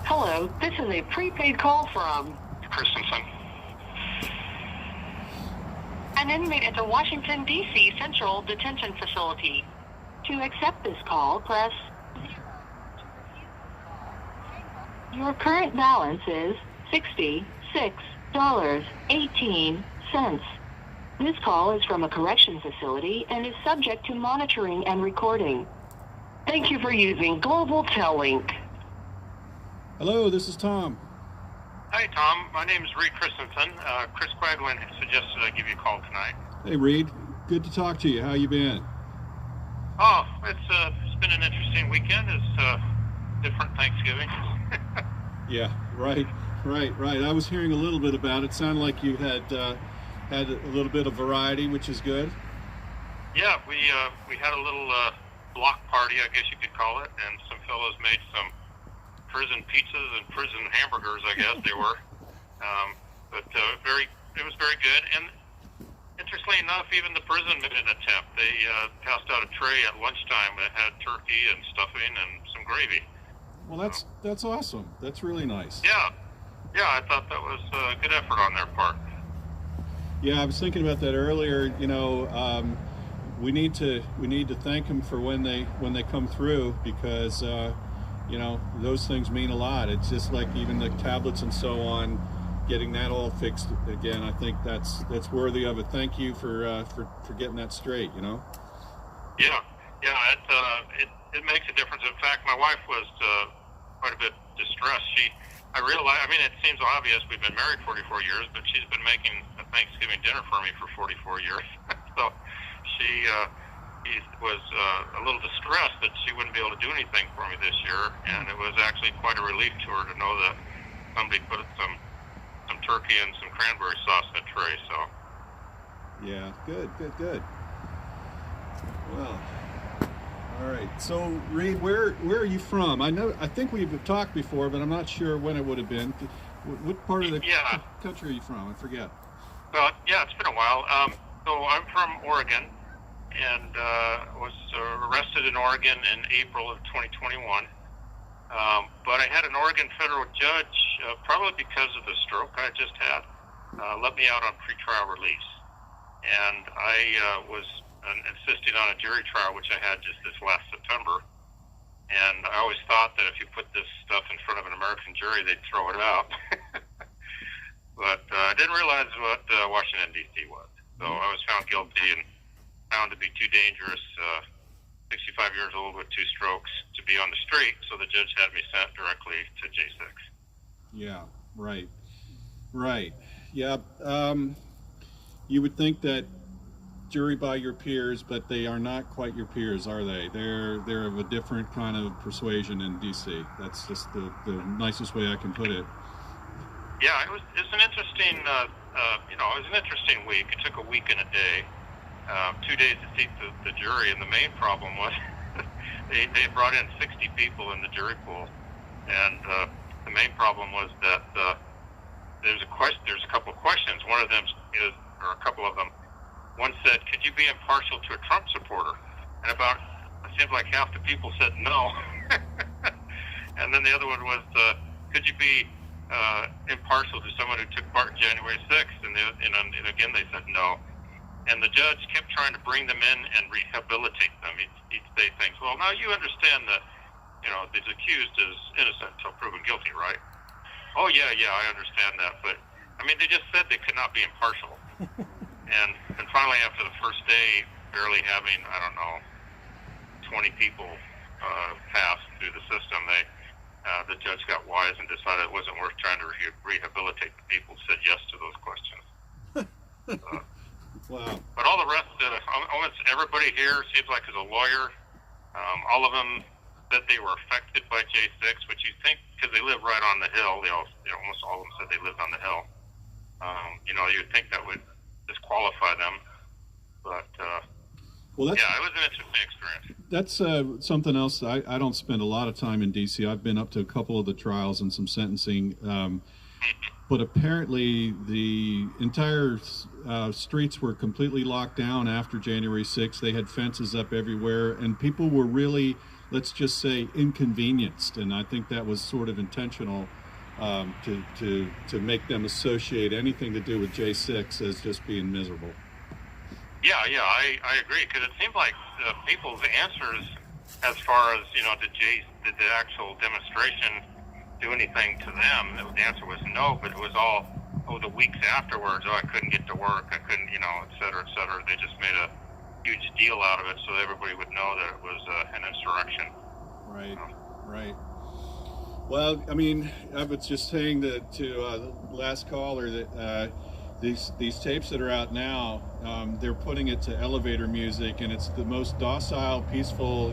S3: Hello, this is a prepaid call from
S4: Christensen.
S3: an inmate at the Washington, D.C. Central Detention Facility. To accept this call, press 0. Your current balance is $66.18. This call is from a correction facility and is subject to monitoring and recording. Thank you for using Global Tellink.
S1: Hello, this is Tom.
S7: Hi, Tom. My name is Reed Christensen. Chris Quagwin suggested I give you a call tonight.
S1: Hey, Reed. Good to talk to you. How you been?
S7: Oh, it's been an interesting weekend. It's different Thanksgiving.
S1: Yeah, right. I was hearing a little bit about it. Sounded like you had had a little bit of variety, which is good.
S7: Yeah, we had a little block party, I guess you could call it, and some fellows made some prison pizzas and prison hamburgers, I guess they were. It was very good. And interestingly enough, even the prison made an attempt. They passed out a tray at lunchtime that had turkey and stuffing and some gravy.
S1: Well, that's awesome. That's really nice.
S7: Yeah, I thought that was a good effort on their part.
S1: Yeah, I was thinking about that earlier. You know, we need to thank them for when they come through, because you know, those things mean a lot. It's just like even the tablets and so on, getting that all fixed again. I think that's worthy of a thank you for getting that straight. You know.
S7: Yeah, it makes a difference. In fact, my wife was quite a bit distressed. I realized, I mean, it seems obvious. We've been married 44 years, but she's been making a Thanksgiving dinner for me for 44 years. So she was a little distressed that she wouldn't be able to do anything for me this year, and it was actually quite a relief to her to know that somebody put some turkey and some cranberry sauce in a tray. So.
S1: Yeah, good. Well. All right. So, Reed, where are you from? I think we've talked before, but I'm not sure when it would have been. What part of the country are you from? I forget.
S7: Well, yeah, it's been a while. So I'm from Oregon, and was arrested in Oregon in April of 2021. But I had an Oregon federal judge, probably because of the stroke I just had, let me out on pretrial release, and I was insisting on a jury trial, which I had just this last September. And I always thought that if you put this stuff in front of an American jury, they'd throw it out. But I didn't realize what Washington, D.C. was. So I was found guilty and found to be too dangerous, 65 years old with 2 strokes, to be on the street. So the judge had me sent directly to J6.
S1: Yeah, right. Yeah, you would think that jury by your peers, but they are not quite your peers, are they? They're of a different kind of persuasion in DC. That's just the nicest way I can put it.
S7: Yeah, it's an interesting, it was an interesting week. It took a week and a day, 2 days to seat the jury, and the main problem was they brought in 60 people in the jury pool, and the main problem was that there's a couple of questions. One of them is, or a couple of them. One said, "Could you be impartial to a Trump supporter?" And it seemed like half the people said no. And then the other one was, "Could you be impartial to someone who took part in January 6th?" And again, they said no. And the judge kept trying to bring them in and rehabilitate them. He'd say things, "Well, now you understand that, the accused is innocent until proven guilty, right?" "Oh, yeah, I understand that." But, they just said they could not be impartial. And finally, after the first day, barely having, 20 people pass through the system, the judge got wise and decided it wasn't worth trying to rehabilitate the people, said yes to those questions.
S1: Wow.
S7: But everybody here seems like is a lawyer. All of them said they were affected by J6, which you think, because they live right on the hill, almost all of them said they lived on the hill. You'd think that would disqualify them. But,
S1: well,
S7: yeah, it was an interesting experience.
S1: That's something else. I don't spend a lot of time in D.C. I've been up to a couple of the trials and some sentencing. But apparently the entire streets were completely locked down after January 6th. They had fences up everywhere, and people were really, let's just say, inconvenienced. And I think that was sort of intentional to make them associate anything to do with J6 as just being miserable.
S7: Yeah, I agree, because it seemed like people's answers as far as, did the actual demonstration do anything to them? The answer was no, but it was all, the weeks afterwards, I couldn't get to work, I couldn't, et cetera, et cetera. They just made a huge deal out of it so everybody would know that it was an insurrection.
S1: Right, right. Well, I mean, I was just saying to the last caller that these tapes that are out now, they're putting it to elevator music, and it's the most docile, peaceful,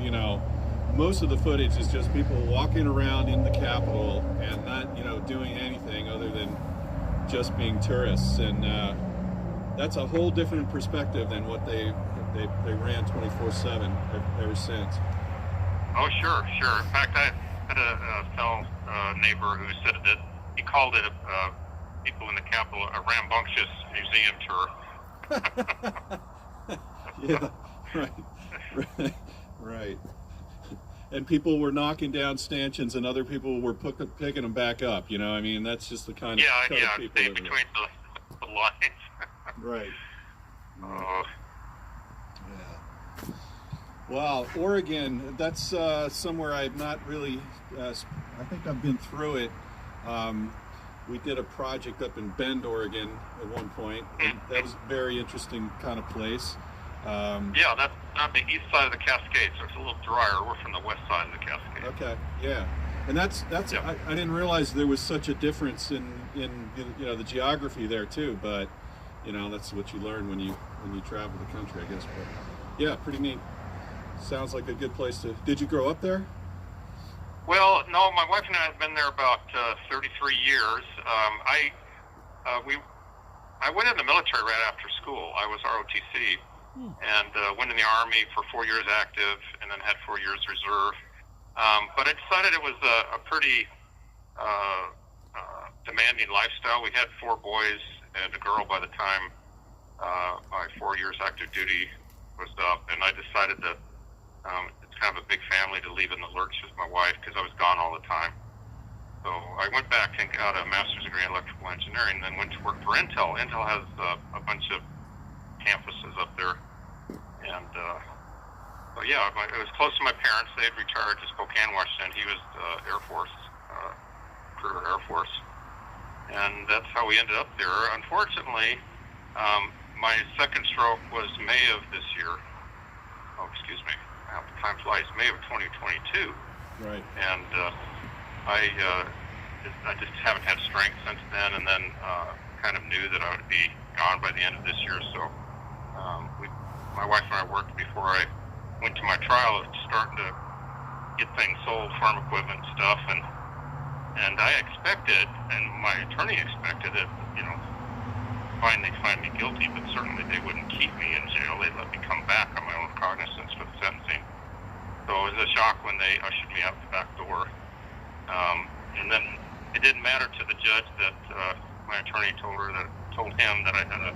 S1: most of the footage is just people walking around in the Capitol and not, doing anything other than just being tourists. And that's a whole different perspective than what they ran 24/7 ever since.
S7: Oh, sure. In fact, I had a fellow neighbor who said that he called it, people in the Capitol, a rambunctious museum tour.
S1: Yeah, right. And people were knocking down stanchions, and other people were picking them back up. I mean, that's just the kind of people.
S7: Stay between the lines.
S1: Right.
S7: Oh.
S1: Yeah. Wow, Oregon. That's somewhere I've not really. I think I've been through it. We did a project up in Bend, Oregon, at one point. And that was a very interesting kind of place.
S7: Yeah, that's on the east side of the Cascades, so it's a little drier. We're from the west side of the Cascades.
S1: Okay, yeah, and that's
S7: yeah.
S1: I didn't realize there was such a difference in the geography there too. But that's what you learn when you travel the country, I guess. But yeah, pretty neat. Sounds like a good place to. Did you grow up there?
S7: Well, no, my wife and I have been there about 33 years. I went in the military right after school. I was ROTC. And went in the Army for 4 years active, and then had 4 years reserve. But I decided it was a pretty demanding lifestyle. We had 4 boys and a girl by the time my 4 years active duty was up, and I decided that it's kind of a big family to leave in the lurch with my wife because I was gone all the time. So I went back and got a master's degree in electrical engineering, and then went to work for Intel. Intel has a bunch of campuses up there, and but yeah, it was close to my parents. They had retired to Spokane, Washington. He was Air Force, career Air Force, and that's how we ended up there. Unfortunately, my second stroke was May of this year. Oh, excuse me. How time flies. May of 2022.
S1: Right.
S7: And I just haven't had strength since then, and then kind of knew that I would be gone by the end of this year. So my wife and I worked before I went to my trial of starting to get things sold, farm equipment and stuff, and I expected, and my attorney expected that, they'd find me guilty, but certainly they wouldn't keep me in jail. They'd let me come back on my own recognizance for the sentencing. So it was a shock when they ushered me out the back door. And then it didn't matter to the judge that my attorney told him that I had a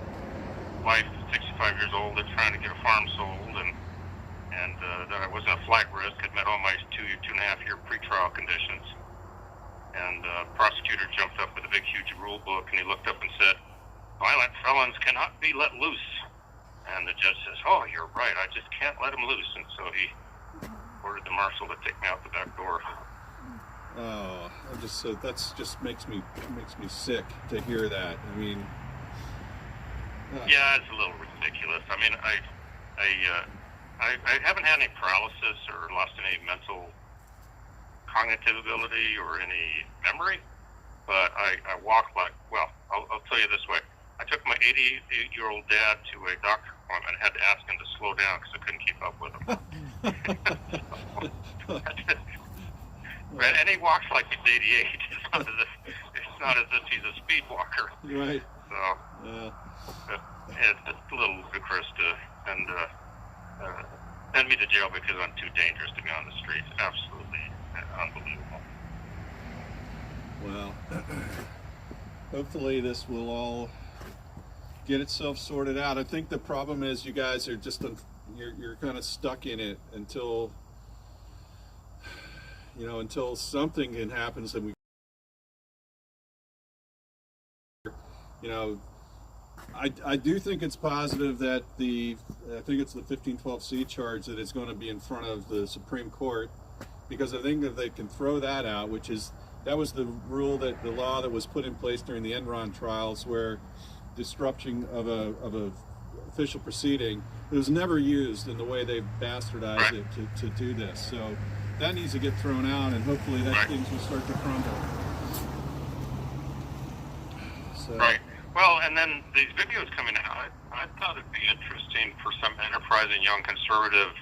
S7: wife, 65 years old, that's trying to get a farm sold, and that I wasn't a flight risk. I'd met all my 2.5 year pretrial conditions. And the prosecutor jumped up with a big, huge rule book, and he looked up and said, "Violent felons cannot be let loose." And the judge says, "Oh, you're right. I just can't let them loose." And so he ordered the marshal to take me out the back door.
S1: Oh, that's just makes me sick to hear that. I mean,
S7: yeah, it's a little ridiculous. I mean, I haven't had any paralysis or lost any mental cognitive ability or any memory, but I walk like, well, I'll tell you this way. I took my 88-year-old dad to a doctor appointment and had to ask him to slow slow down because I couldn't keep up with him. And he walks like he's 88. It's not as if he's a speed walker.
S1: Right.
S7: So it's a little ludicrous to send me to jail because I'm too dangerous to be on the streets. Absolutely unbelievable.
S1: Well, hopefully this will all get itself sorted out. I think the problem is you guys are just you're kind of stuck in it until something happens and I do think it's positive that I think it's the 1512C charge that is going to be in front of the Supreme Court, because I think if they can throw that out, that was the law that was put in place during the Enron trials, where disruption of a official proceeding, it was never used in the way they've bastardized it to do this. So that needs to get thrown out, and hopefully things will start to crumble. So.
S7: Right. Well, and then these videos coming out, I thought it'd be interesting for some enterprising young conservative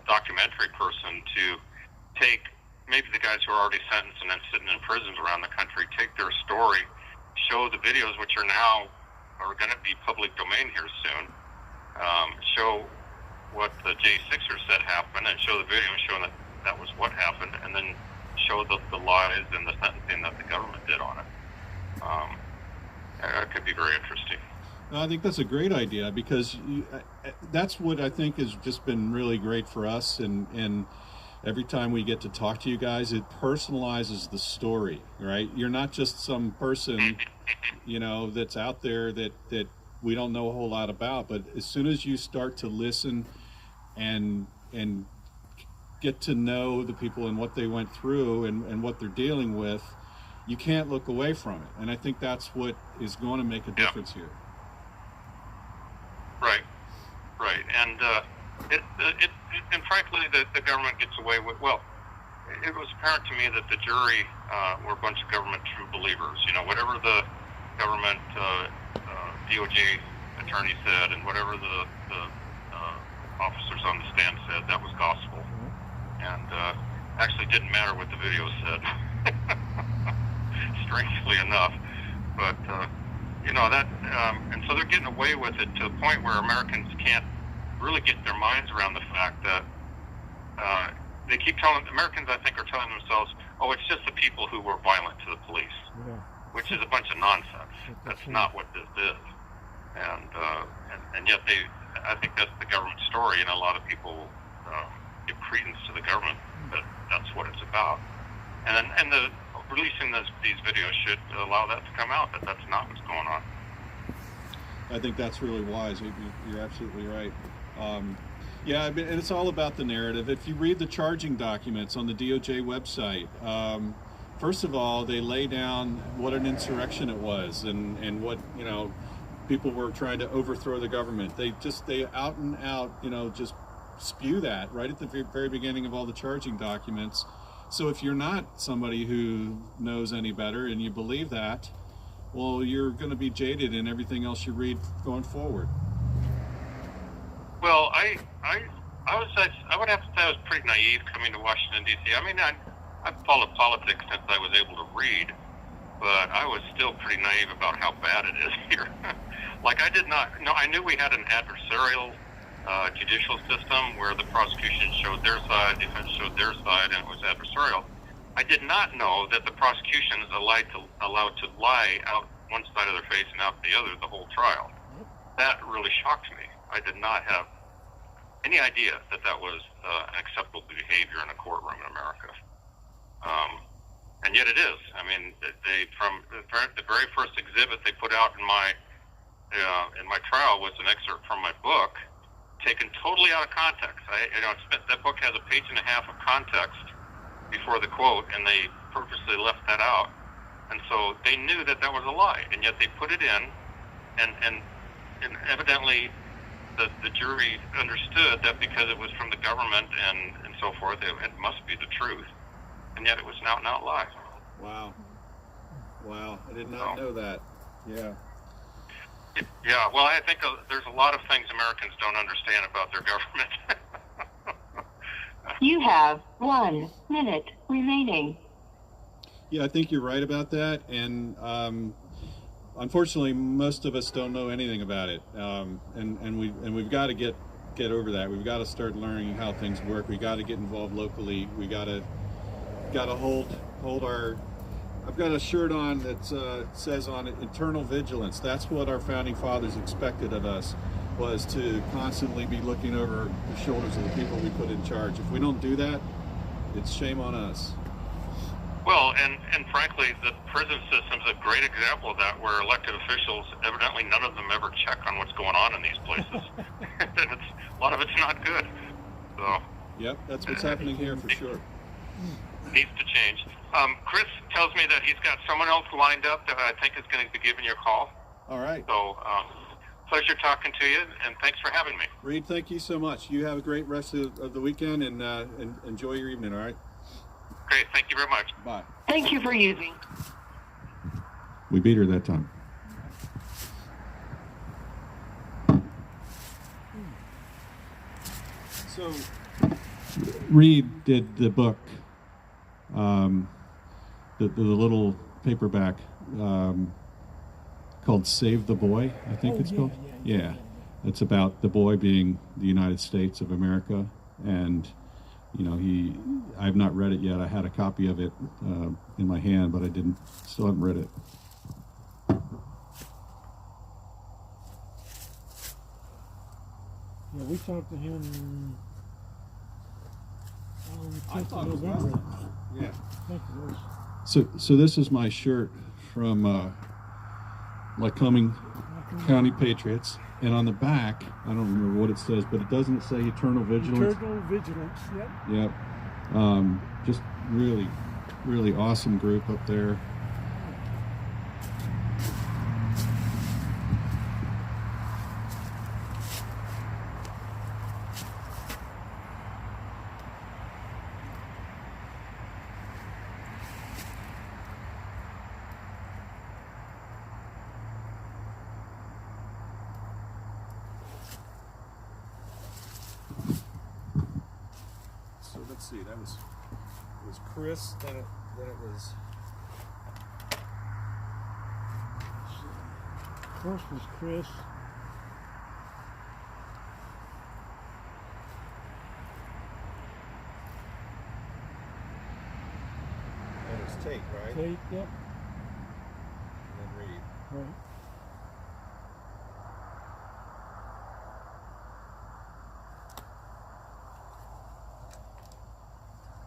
S7: documentary person to take maybe the guys who are already sentenced and then sitting in prisons around the country, take their story, show the videos, which are going to be public domain here soon, show what the J6er said happened, and show the video and show that was what happened, and then show the lies and the sentencing that the government did on it. It could be very interesting.
S1: I think that's a great idea, because that's what I think has just been really great for us, and every time we get to talk to you guys, it personalizes the story, right? You're not just some person, that's out there that we don't know a whole lot about, but as soon as you start to listen and get to know the people and what they went through and what they're dealing with, you can't look away from it. And I think that's what is going to make a difference here.
S7: Right. And and frankly, the government gets away with, well, it was apparent to me that the jury were a bunch of government true believers. Whatever the government DOJ attorney said and whatever the officers on the stand said, that was gospel. And actually didn't matter what the video said. Strangely enough, but and so they're getting away with it to the point where Americans can't really get their minds around the fact that they keep telling Americans, I think, are telling themselves, "Oh, it's just the people who were violent to the police," which is a bunch of nonsense. That's not what this is, and yet I think that's the government story, and a lot of people give credence to the government that that's what it's about, and the releasing these videos should allow that to come out, that that's not what's going on.
S1: I think that's really wise. You're absolutely right. And it's all about the narrative. If you read the charging documents on the DOJ website, first of all, they lay down what an insurrection it was, and what, people were trying to overthrow the government. They out and out, just spew that right at the very beginning of all the charging documents. So if you're not somebody who knows any better and you believe that, well, you're going to be jaded in everything else you read going forward.
S7: Well, I would have to say I was pretty naive coming to Washington, D.C. I mean, I've followed politics since I was able to read, but I was still pretty naive about how bad it is here. Like, I knew we had an adversarial judicial system where the prosecution showed their side, defense showed their side, and it was adversarial. I did not know that the prosecution is allowed to lie out one side of their face and out the other the whole trial. That really shocked me. I did not have any idea that was an acceptable behavior in a courtroom in America. And yet it is. I mean, from the very first exhibit they put out in my trial was an excerpt from my book, taken totally out of context. That book has a page and a half of context before the quote, and they purposely left that out. And so they knew that was a lie, and yet they put it in, and evidently the jury understood that because it was from the government and so forth, it must be the truth, and yet it was an out-and-out lie.
S1: Wow, I did not know that. Yeah.
S7: Yeah, well, I think there's a lot of things Americans don't understand about their government.
S3: You have 1 minute remaining.
S1: Yeah, I think you're right about that, and unfortunately, most of us don't know anything about it, and we've got to get over that. We've got to start learning how things work. We got to get involved locally. We got to hold our. I've got a shirt on that says on it "Eternal Vigilance." That's what our founding fathers expected of us, was to constantly be looking over the shoulders of the people we put in charge. If we don't do that, it's shame on us.
S7: Well, and frankly, the prison system's a great example of that, where elected officials, evidently none of them ever check on what's going on in these places. And a lot of it's not good. So.
S1: Yep, that's what's happening here for sure.
S7: Needs to change. Chris tells me that he's got someone else lined up that I think is going to be giving you a call.
S1: All right.
S7: So, pleasure talking to you, and thanks for having me.
S1: Reed, thank you so much. You have a great rest of the weekend, and enjoy your evening, all right?
S7: Great, thank you very much.
S1: Bye.
S3: Thank you for using.
S1: We beat her that time. So, Reed did the book, the little paperback called "Save the Boy," I think it's called. Yeah, it's about the boy being the United States of America, and you know, I've not read it yet. I had a copy of it in my hand, but I still haven't read it.
S2: Yeah, we talked to him
S1: I thought it was
S2: November.
S1: Yeah.
S2: I think it was.
S1: So this is my shirt from Lycoming County Patriots, and on the back, I don't remember what it says, but it doesn't say Eternal Vigilance.
S2: Eternal Vigilance, yep.
S1: Yep. Just really, really awesome group up there. So let's see, that was Chris, then it was
S2: First was Chris.
S1: Tate, right?
S2: Tate, yep.
S1: And then Reed.
S2: Right.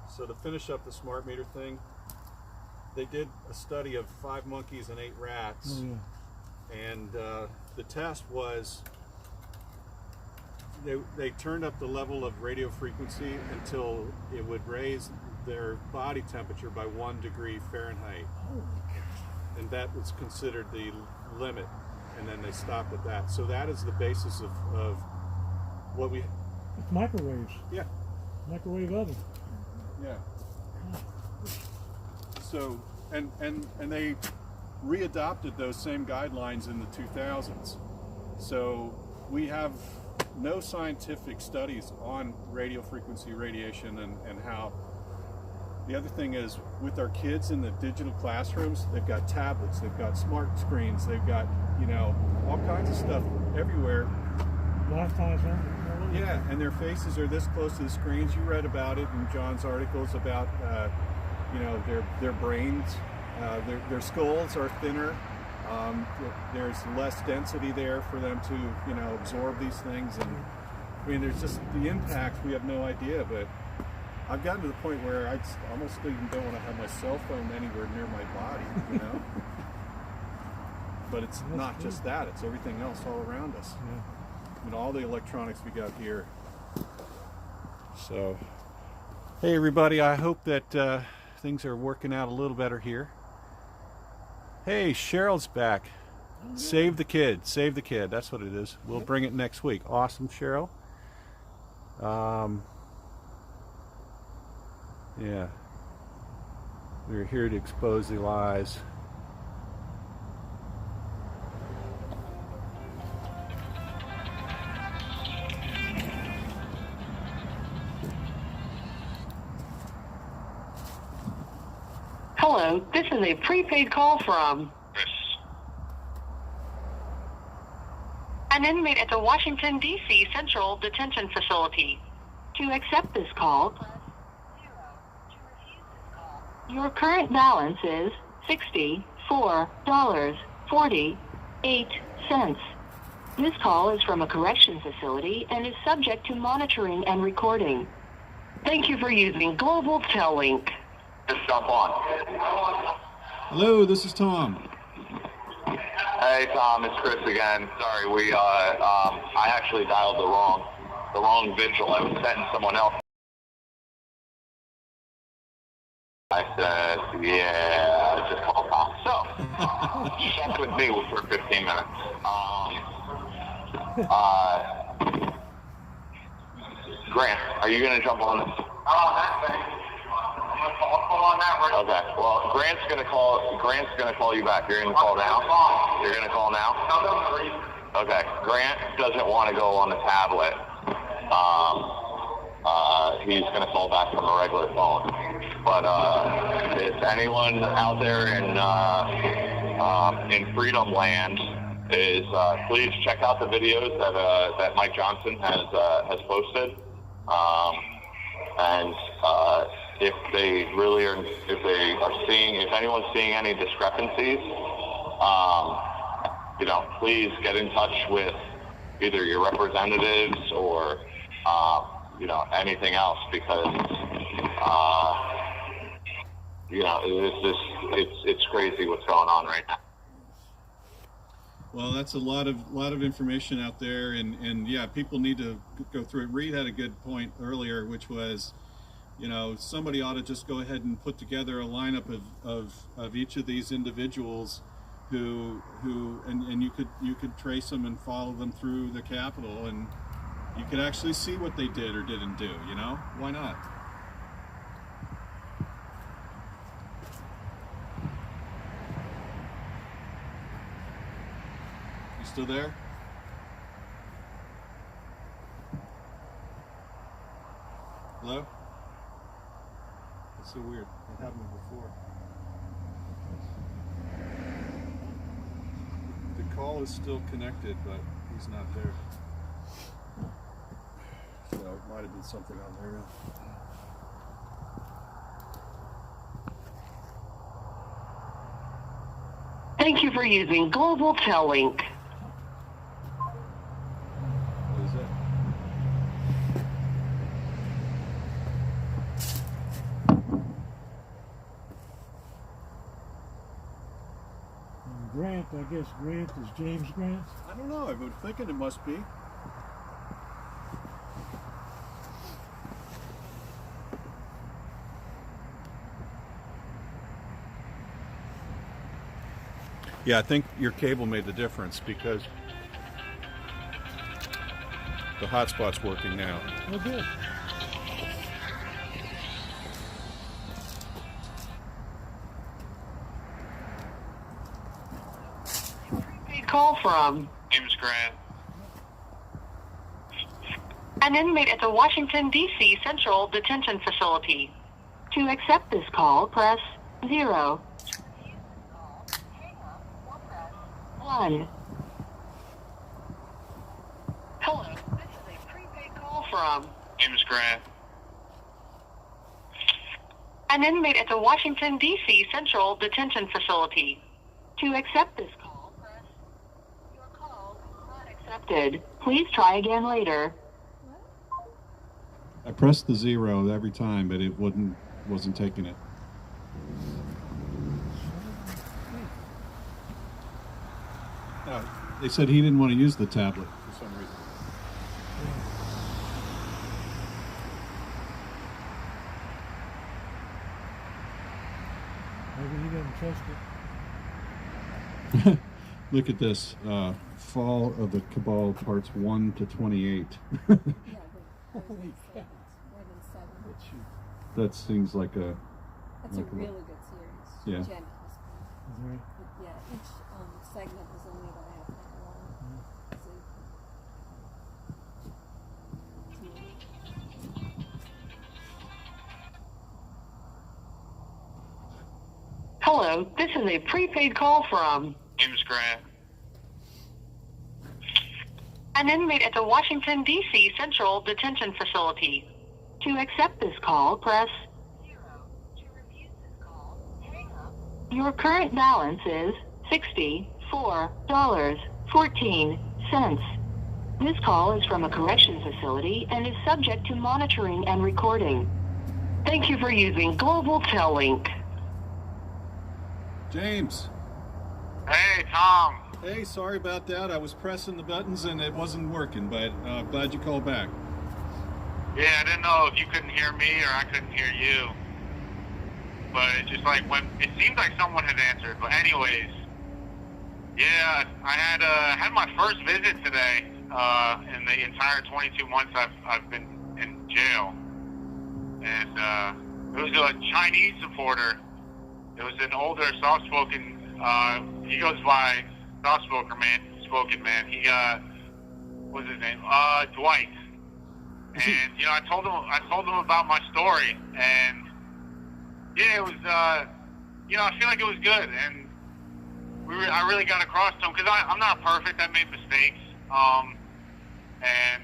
S1: So to finish up the smart meter thing, they did a study of 5 monkeys and 8 rats.
S2: Oh, yeah.
S1: And the test was they turned up the level of radio frequency until it would raise their body temperature by 1 degree Fahrenheit.
S2: Holy cow.
S1: And that was considered the limit, and then they stopped at that. So that is the basis of what we...
S2: It's microwaves.
S1: Yeah.
S2: Microwave oven.
S1: Yeah. So, and they readopted those same guidelines in the 2000s. So we have no scientific studies on radio frequency radiation and how. The other thing is, with our kids in the digital classrooms, they've got tablets, they've got smart screens, they've got, you know, all kinds of stuff everywhere.
S2: Wi-Fi's on.
S1: Yeah, and their faces are this close to the screens. You read about it in John's articles about, you know, their brains, their skulls are thinner. There's less density there for them to, you know, absorb these things. And I mean, there's just the impact. We have no idea, but I've gotten to the point where I almost even don't want to have my cell phone anywhere near my body, you know. But it's not just that; it's everything else all around us.
S2: Yeah.
S1: And all the electronics we got here. So, hey everybody, I hope that things are working out a little better here. Hey, Cheryl's back. Save the kid, save the kid. That's what it is. We'll bring it next week. Awesome, Cheryl. Yeah. We're here to expose the lies.
S3: Hello, this is a prepaid call from
S7: Chris.
S3: an inmate at the Washington, D.C. Central Detention Facility. To accept this call, press 0. To refuse this call, your current balance is $64.48. This call is from a correction facility and is subject to monitoring and recording. Thank you for using Global Tellink.
S4: Just jump on.
S1: Hello, this is Tom.
S4: Hey Tom, it's Chris again. Sorry, I actually dialed the wrong vigil. I was setting someone else. I said, yeah, just call Tom. So, check with me for 15 minutes. Grant, are you going to jump on this?
S5: Oh, that thing. I'll call on that right.
S4: Okay. Well, Grant's gonna call you back. You're gonna call now? You're gonna call now? Okay. Grant doesn't want to go on the tablet. He's gonna call back from a regular phone. But if anyone out there in Freedom Land please check out the videos that Mike Johnson has posted. If anyone's seeing any discrepancies, please get in touch with either your representatives or, anything else, because, it's crazy what's going on right now.
S1: Well, that's a lot of information out there, and yeah, people need to go through it. Reed had a good point earlier, which was, somebody ought to just go ahead and put together a lineup of each of these individuals who and you could trace them and follow them through the Capitol, and you could actually see what they did or didn't do. Why not? You still there? Hello? It's so weird. It happened before. The call is still connected, but he's not there. So it might have been something on there.
S3: Thank you for using Global Tellink.
S1: What is it?
S2: Grant, I guess Grant is James Grant.
S1: I don't know. I'm thinking it must be. Yeah, I think your cable made the difference because the hotspot's working now.
S2: Oh, good.
S3: Call from
S7: James Grant.
S3: an inmate at the Washington, D.C. Central Detention Facility. To accept this call, press 0. 1. Hello, this is a prepaid call from
S7: James Grant.
S3: an inmate at the Washington, D.C. Central Detention Facility. To accept this call, press your call is not accepted. Please try again later.
S1: I pressed the 0 every time, but it wasn't taking it. They said he didn't want to use the tablet for some reason.
S2: Maybe he doesn't trust it.
S1: Look at this. Fall of the Cabal, parts 1 to 28.
S6: Yeah,
S2: Holy cow.
S6: more than 7.
S1: That seems like a...
S6: That's a
S1: Okay.
S6: really good series.
S1: Yeah.
S6: Jen has been.
S2: Is there?
S6: Yeah, each segment is only about a half an hour long. So,
S3: Hello, this is a prepaid call from
S7: James Grant.
S3: an inmate at the Washington, D.C. Central Detention Facility. To accept this call, press 0. To refuse this call, hang up. Your current balance is $64.14. This call is from a correction facility and is subject to monitoring and recording. Thank you for using Global Tel-Link.
S1: James.
S7: Hey, Tom.
S1: Hey, sorry about that. I was pressing the buttons and it wasn't working, but glad you called back.
S7: Yeah, I didn't know if you couldn't hear me or I couldn't hear you. But it's just like when it seemed like someone had answered. But anyways, yeah, I had my first visit today in the entire 22 months I've been in jail, and it was a Chinese supporter. It was an older, soft-spoken. He goes by soft-spoken man. He what's his name? Dwight. And you know, I told him about my story, and yeah, it was you know, I feel like it was good, and I really got across to him because I'm not perfect. I made mistakes, and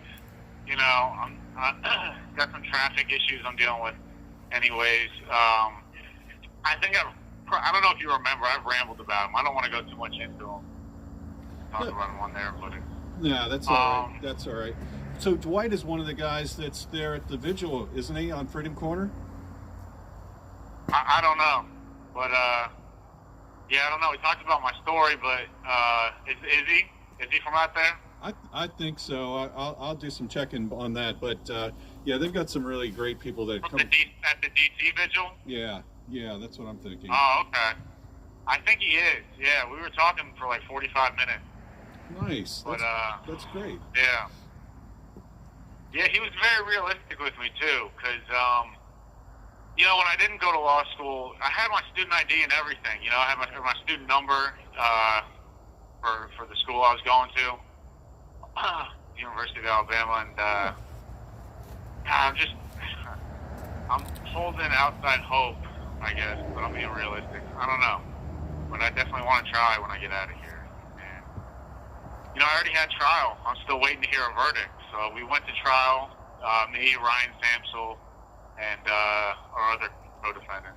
S7: you know, I got some traffic issues I'm dealing with. Anyways, I think I don't know if you remember, I've rambled about him. I don't want to go too much into him. Talk about him on there, but
S1: Yeah, that's all right. That's all right. So Dwight is one of the guys that's there at the vigil, isn't he, on Freedom Corner?
S7: I don't know, but yeah, I don't know. We talked about my story, but is he? Is he from out there?
S1: I think so. I'll do some checking on that, but yeah, they've got some really great people that come.
S7: At the DC vigil?
S1: Yeah, that's what I'm thinking.
S7: Oh, okay. I think he is. Yeah, we were talking for like 45 minutes.
S1: Nice.
S7: But
S1: that's great.
S7: Yeah. Yeah, he was very realistic with me too, because you know, when I didn't go to law school, I had my student ID and everything. You know, I had my student number for the school I was going to, University of Alabama, and I'm holding outside hope, I guess, but I'm being realistic. I don't know, but I definitely want to try when I get out of here. And you know, I already had trial. I'm still waiting to hear a verdict. So we went to trial, me, Ryan Samsel, and our other co-defendant.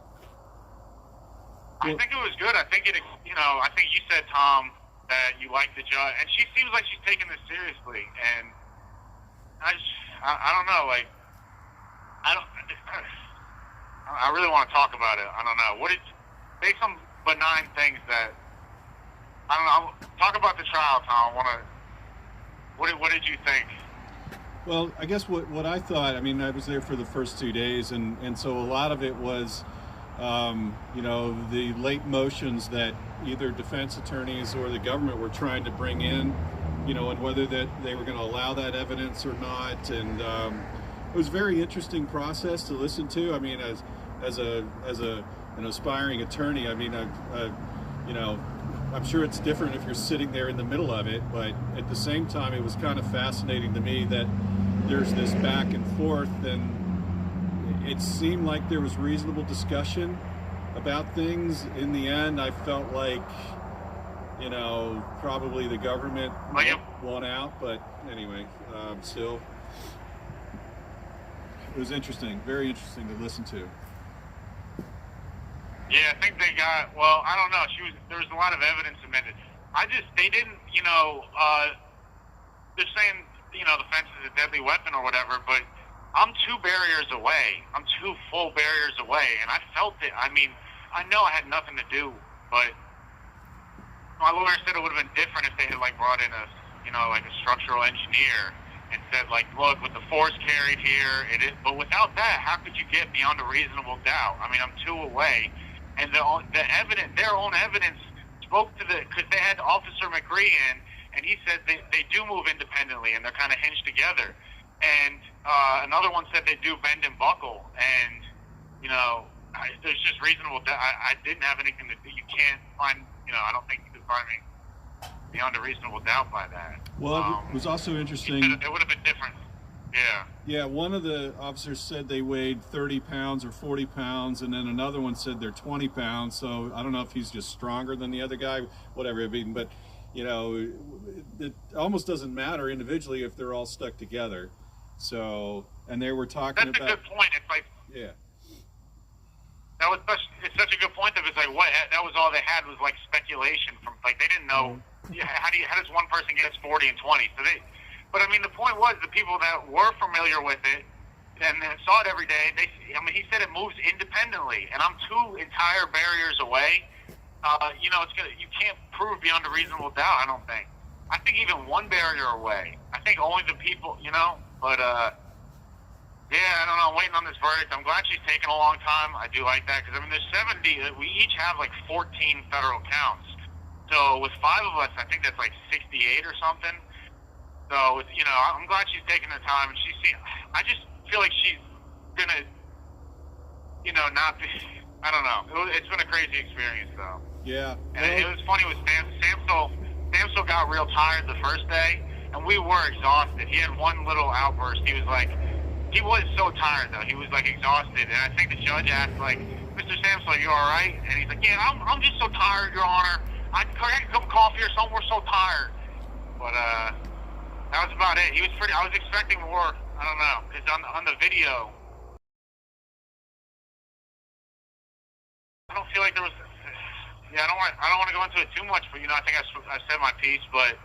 S7: I think it was good. I think you know, I think you said, Tom, that you liked the judge, and she seems like she's taking this seriously. And I don't know, like, I really want to talk about it. I don't know. Say some benign things that, I don't know. Talk about the trial, Tom. What did you think?
S1: Well, I guess what I thought, I mean, I was there for the first 2 days, and so a lot of it was, you know, the late motions that either defense attorneys or the government were trying to bring in, you know, and whether that they were going to allow that evidence or not. And it was a very interesting process to listen to. I mean, as an aspiring attorney, I mean, you know, I'm sure it's different if you're sitting there in the middle of it, but at the same time, it was kind of fascinating to me that there's this back and forth, and it seemed like there was reasonable discussion about things. In the end, I felt like, you know, probably the government won out, but anyway, still, it was interesting, very interesting to listen to.
S7: Yeah, I think they got, well, I don't know. There was a lot of evidence submitted. They didn't, you know, they're saying, you know, the fence is a deadly weapon or whatever, but I'm 2 barriers away. I'm 2 full barriers away, and I felt it. I mean, I know I had nothing to do, but my lawyer said it would have been different if they had, like, brought in like a structural engineer and said, like, look, with the force carried here, it is, but without that, how could you get beyond a reasonable doubt? I mean, I'm 2 away. And the evidence, their own evidence, spoke to because they had Officer McCree in, and he said they do move independently and they're kind of hinged together. And another one said they do bend and buckle. And, you know, there's just reasonable doubt. I didn't have anything to do. You can't find, you know, I don't think you could find me beyond a reasonable doubt by that.
S1: Well, it was also interesting.
S7: It would have been different. Yeah.
S1: Yeah, one of the officers said they weighed 30 pounds or 40 pounds, and then another one said they're 20 pounds. So I don't know if he's just stronger than the other guy, whatever. I mean, but, you know, it almost doesn't matter individually if they're all stuck together. So, and they were talking
S7: That's
S1: about.
S7: a good point. It's like,
S1: Yeah.
S7: it's such a good point that it's like, what, that was all they had was like speculation from, like, they didn't know, yeah, how does one person get 40 and 20? So but I mean, the point was the people that were familiar with it and saw it every day, he said it moves independently, and I'm 2 entire barriers away. You can't prove beyond a reasonable doubt, I don't think. I think even 1 barrier away. I think only the people, but, yeah, I don't know. I'm waiting on this verdict. I'm glad she's taking a long time. I do like that because, there's 70. We each have like 14 federal counts. So with 5 of us, I think that's like 68 or something. So, I'm glad she's taking the time. And I just feel like she's going to, not be, I don't know. It's been a crazy experience, though.
S1: Yeah.
S7: And it was funny with Samsel. Samsel got real tired the first day, and we were exhausted. He had one little outburst. He was so tired, though. He was, like, exhausted. And I think the judge asked, like, Mr. Samsel, are you all right? And he's like, yeah, I'm just so tired, Your Honor. I can I get a cup of coffee or something? We're so tired. But that was about it. I was expecting more. I don't know. Because on the video, I don't feel like there was... Yeah, I don't want to go into it too much, but, I think I said my piece, but...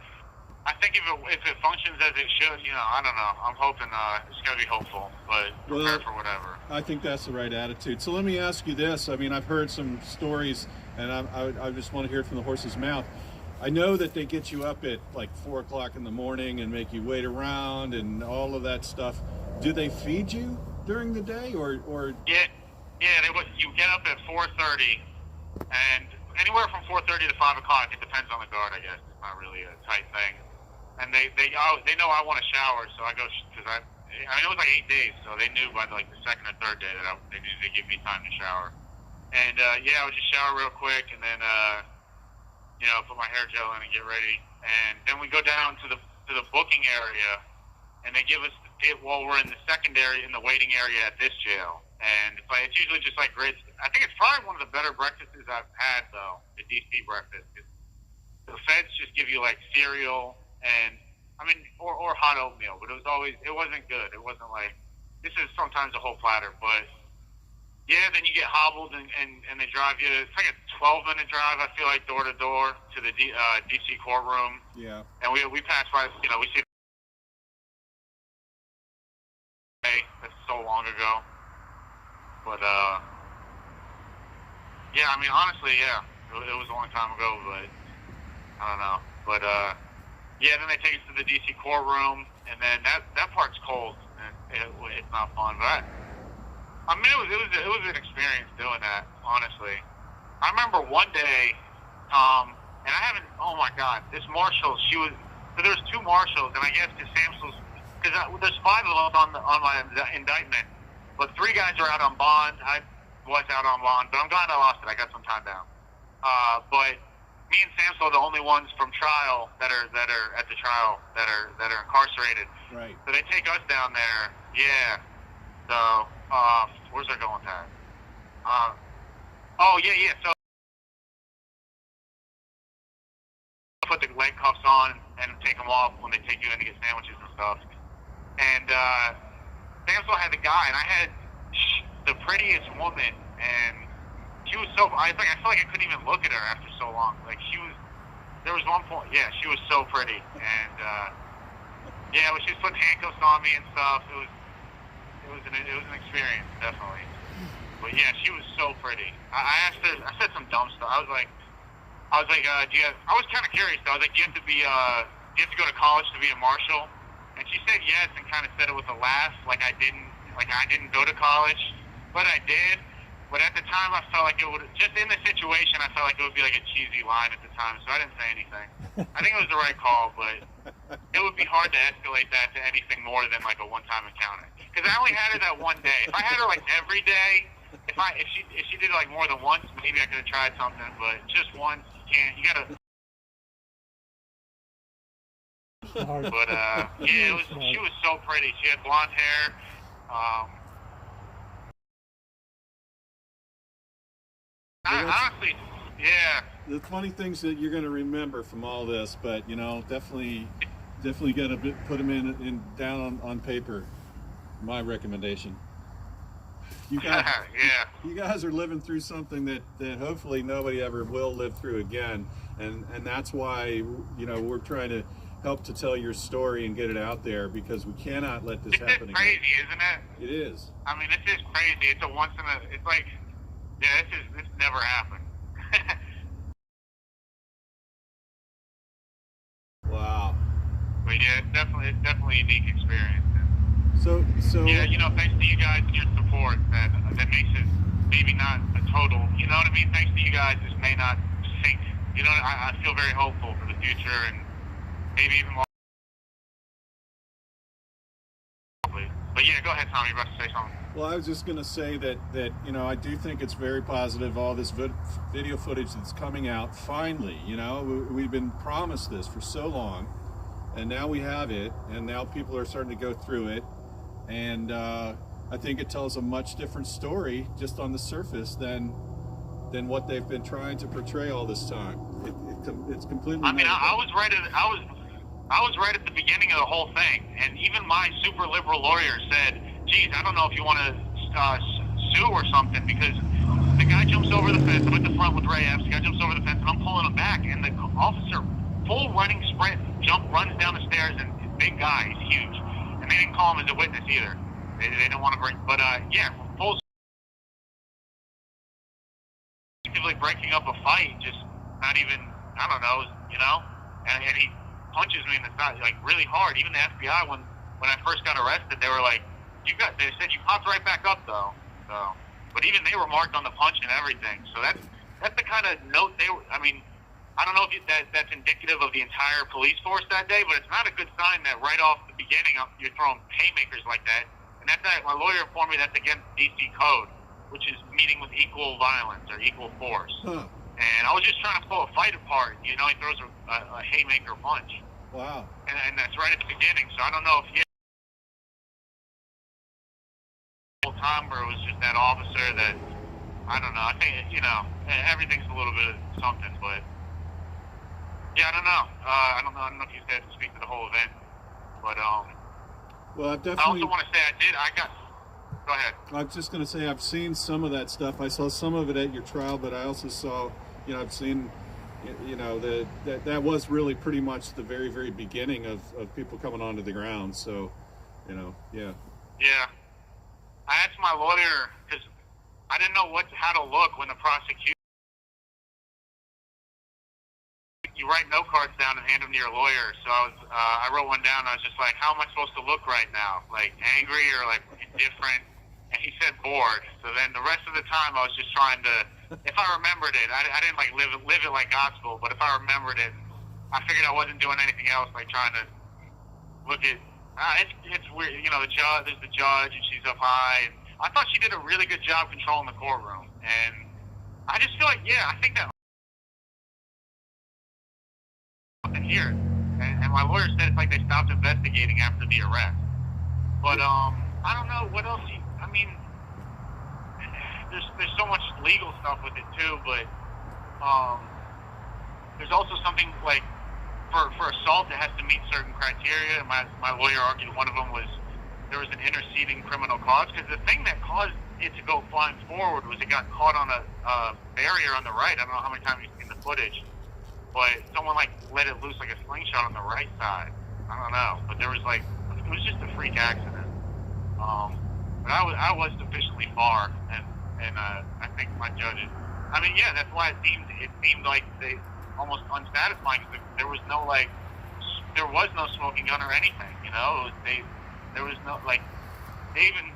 S7: I think if it functions as it should, I don't know. I'm hoping it's going to be hopeful, but prepare for whatever.
S1: I think that's the right attitude. So let me ask you this. I've heard some stories, and I just want to hear it from the horse's mouth. I know that they get you up at like 4 o'clock in the morning and make you wait around and all of that stuff. Do they feed you during the day, or?
S7: Yeah. You get up at 4:30, and anywhere from 4:30 to 5 o'clock. It depends on the guard, I guess. It's not really a tight thing. And they know I want to shower, so I go because it was like 8 days, so they knew by like the 2nd or 3rd day that they needed to give me time to shower. And I would just shower real quick, and then put my hair gel in and get ready. And then we go down to the booking area, and they give us it while we're in the in the waiting area at this jail. And it's usually just like grits. I think it's probably one of the better breakfasts I've had, though, the DC breakfast. The feds just give you like cereal and or hot oatmeal, but it wasn't good. It wasn't like, this is sometimes a whole platter, but yeah, then you get hobbled and they drive you. It's like a 12-minute drive, I feel like, door to door to the DC courtroom.
S1: Yeah.
S7: And we pass by, we see that's so long ago. But yeah, honestly, yeah, it was a long time ago, but I don't know. But yeah, then they take us to the DC courtroom, and then that part's cold, and it's not fun. But it was an experience doing that, honestly. I remember one day, and I haven't. Oh my God, this marshal, so there was 2 marshals, and I guess because there's 5 of us on my indictment, but 3 guys are out on bond. I was out on bond, but I'm glad I lost it. I got some time down. But me and Samsel are the only ones from trial that are at the trial that are incarcerated.
S1: Right.
S7: So they take us down there. Yeah. So where's I going with that? Yeah. So put the leg cuffs on and take them off when they take you in to get sandwiches and stuff. And Samsel had the guy, and I had the prettiest woman, and she was so. I feel like I couldn't even look at her after so long. Like there was one point. Yeah, she was so pretty, and when she was putting handcuffs on me and stuff, it was an experience, definitely. But yeah, she was so pretty. I asked her. I said some dumb stuff. I was like, I was kind of curious though. I was like, do you have to go to college to be a marshal? And she said yes, and kind of said it with a laugh, like I didn't go to college, but I did. But at the time, I felt like it would, just in the situation, I felt like it would be like a cheesy line at the time, so I didn't say anything. I think it was the right call, but it would be hard to escalate that to anything more than like a one-time encounter. Because I only had her that one day. If I had her like every day, if she did it like more than once, maybe I could have tried something, but just once, you can't. You gotta.
S2: Smart.
S7: But yeah, she was so pretty. She had blonde hair. Honestly, yeah.
S1: The funny things that you're going to remember from all this, but definitely got to put them in down on paper. My recommendation. You guys,
S7: Yeah.
S1: you guys are living through something that hopefully nobody ever will live through again, and that's why we're trying to help to tell your story and get it out there, because we cannot let this happen
S7: It's crazy,
S1: again.
S7: isn't it?
S1: It is.
S7: I mean, this is crazy. It's a once in a. It's like, yeah, this never happened.
S1: Wow.
S7: But yeah, it's definitely a unique experience.
S1: So
S7: Yeah, thanks to you guys and your support, that makes it maybe not a total. You know what I mean? Thanks to you guys, this may not sink. I feel very hopeful for the future, and maybe even more. But yeah, go ahead, Tommy. You're about to say something.
S1: Well, I was just going to say that I do think it's very positive, all this video footage that's coming out. Finally, we've been promised this for so long, and now we have it, and now people are starting to go through it, and I think it tells a much different story just on the surface than what they've been trying to portray all this time. It's completely.
S7: I mean, I was right at the beginning of the whole thing, and even my super liberal lawyer said, geez, I don't know if you want to sue or something, because the guy jumps over the fence. I'm at the front with Ray Epps. The guy jumps over the fence, and I'm pulling him back, and the officer, full running sprint, runs down the stairs, and big guy, he's huge. And they didn't call him as a witness either. They didn't want to bring, but yeah, full actively breaking up a fight, just not even, I don't know, and he punches me in the side, like, really hard. Even the FBI, when I first got arrested, they were like, they said you popped right back up though. So, but even they were marked on the punch and everything. So that's the kind of note they were. I mean, I don't know if that's indicative of the entire police force that day, but it's not a good sign that right off the beginning you're throwing haymakers like that. And my lawyer informed me that's against DC code, which is meeting with equal violence or equal force.
S1: Huh.
S7: And I was just trying to pull a fight apart. He throws a haymaker punch.
S1: Wow.
S7: And that's right at the beginning. So I don't know if he time where it was just that officer that, I don't know, I think, everything's a little bit of something, but yeah, I don't know. I don't know if you said to speak to the whole event, but
S1: well, I've definitely.
S7: I also want to say go ahead.
S1: I was just going to say I've seen some of that stuff. I saw some of it at your trial, but I also saw, I've seen, that was really pretty much the very, very beginning of people coming onto the ground. So, yeah.
S7: Yeah. I asked my lawyer, because I didn't know how to look when the prosecution. You write note cards down and hand them to your lawyer. So I wrote one down. I was just like, how am I supposed to look right now? Like angry or like indifferent? And he said bored. So then the rest of the time I was just trying to, if I remembered it, I didn't like live it like gospel, but if I remembered it, I figured I wasn't doing anything else, like trying to look at. It's weird, there's the judge, and she's up high. And I thought she did a really good job controlling the courtroom, and I just feel like, I think that something here. And my lawyer said it's like they stopped investigating after the arrest. But I don't know what else. I mean, there's so much legal stuff with it too, but there's also something like. For assault, it has to meet certain criteria. And my lawyer argued one of them was there was an interceding criminal cause, because the thing that caused it to go flying forward was it got caught on a barrier on the right. I don't know how many times you've seen the footage, but someone like let it loose like a slingshot on the right side. I don't know, but it was just a freak accident. But I was sufficiently far, and I think my judges. I mean, yeah, that's why it seemed like they. Almost unsatisfying, because there was no smoking gun or anything, there was no, they even,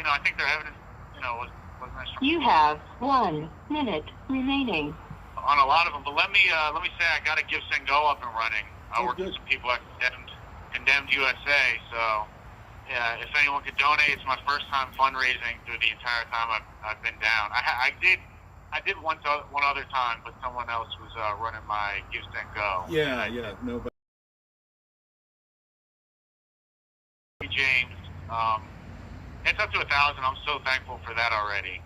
S7: I think their evidence, wasn't that strong.
S3: You have 1 minute remaining.
S7: On a lot of them, but let me say I got to Give Send Go up and running. I work with some people at Condemned USA, so yeah, if anyone could donate, it's my first time fundraising through the entire time I've been down. I did one other time, but someone else was running my Give Send Go.
S1: Yeah, no.
S7: James. It's up to 1,000. I'm so thankful for that already.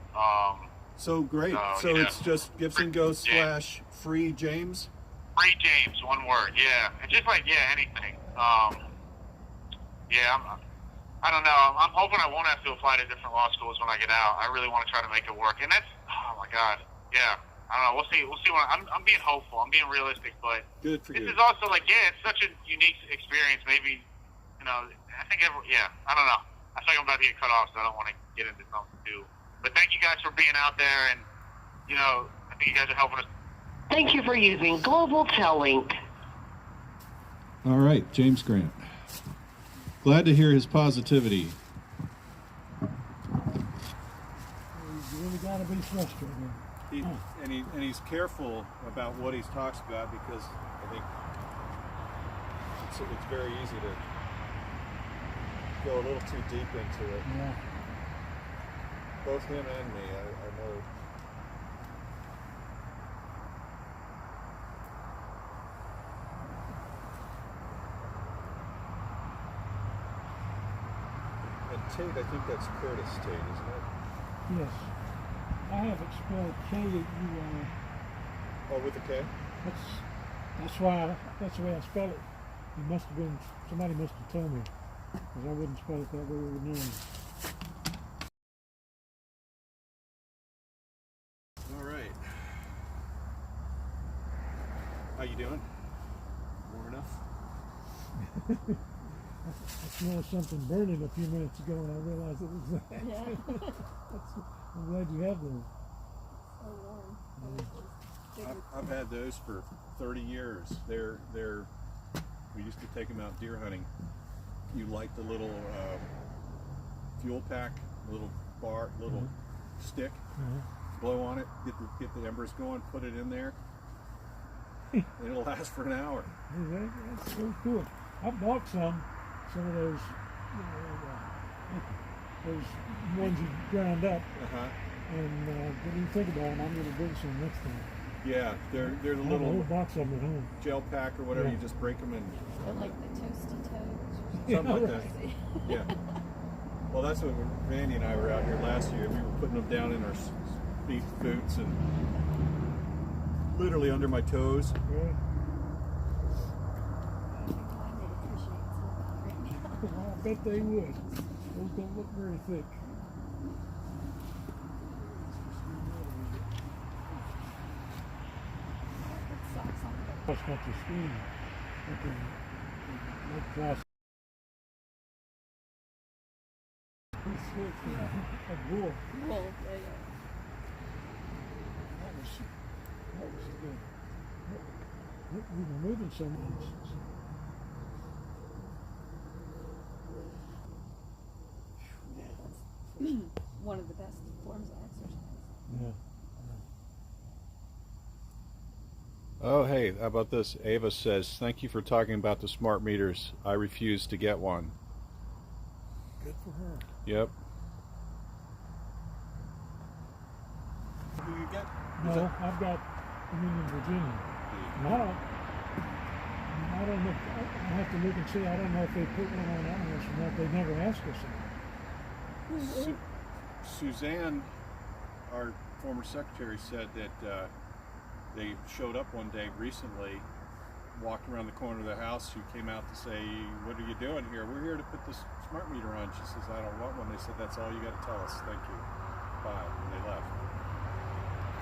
S1: So great. So
S7: yeah.
S1: it's just Gibson Go
S7: Yeah.
S1: / free James.
S7: Free James, one word. Yeah, and just like anything. Yeah, I don't know. I'm hoping I won't have to apply to different law schools when I get out. I really want to try to make it work. And that's, oh my God. Yeah. I don't know. We'll see. We'll see. I'm being hopeful. I'm being realistic, but
S1: Good for
S7: this
S1: you.
S7: is also like, it's such a unique experience. Maybe, I think I don't know. I feel like I'm about to get cut off, so I don't want to get into something too. But thank you guys for being out there, and I think you guys are helping us.
S3: Thank you for using Global Tellink.
S1: All right, James Grant. Glad to hear his positivity.
S2: You really got to be frustrated.
S1: And he's careful about what he talks about, because I think it's very easy to go a little too deep into it.
S2: Yeah.
S1: Both him and me, I know. And Tate, I think that's Curtis Tate, isn't it?
S2: Yes. I have it spelled K-U-I.
S1: Oh, with a K?
S2: That's the way I spell it. Somebody must have told me, because I wouldn't spell it that way ordinarily.
S1: All right. How you doing? Warm enough?
S2: I smelled something burning a few minutes ago, and I realized it was that.
S6: Yeah.
S2: I'm glad you have those.
S6: So warm.
S1: I've had those for 30 years. We used to take them out deer hunting. You light the little fuel pack, little stick, blow on it, get the embers going, put it in there, and it'll last for an hour.
S2: That's so cool. I bought some of those, those ones you grind up, and didn't even think about them. I'm going to bring some next time.
S1: Yeah, they're the
S2: I have a
S1: little
S2: whole box of them at home.
S1: gel pack or whatever.
S2: Yeah.
S1: You just break them and
S6: But like the toasty toes.
S1: something like that. Yeah. Well, that's what Randy and I were out here last year. We were putting them down in our beef boots and literally under my toes.
S2: Right.
S6: I
S2: I
S6: might appreciate some right now.
S2: bet they would. Those don't look very thick.
S6: Put socks on it.
S2: That's got the screen. Like glass. Pretty slick. Like wool.
S6: Wool, yeah.
S2: That was good. We were moving so much.
S6: One of the best forms of exercise.
S2: Yeah.
S1: Oh, hey, how about this? Ava says, "Thank you for talking about the smart meters. I refuse to get one."
S2: Good for her.
S1: Yep. Who you get?
S2: No, I've got them in Virginia. And I don't know. I have to look and see. I don't know if they put one on ours or not. They never asked us that.
S1: Suzanne, our former secretary, said that they showed up one day recently, walked around the corner of the house. She came out to say, "What are you doing here?" "We're here to put this smart meter on." She says, "I don't want one." They said, "That's all you got to tell us. Thank you. Bye." And they left.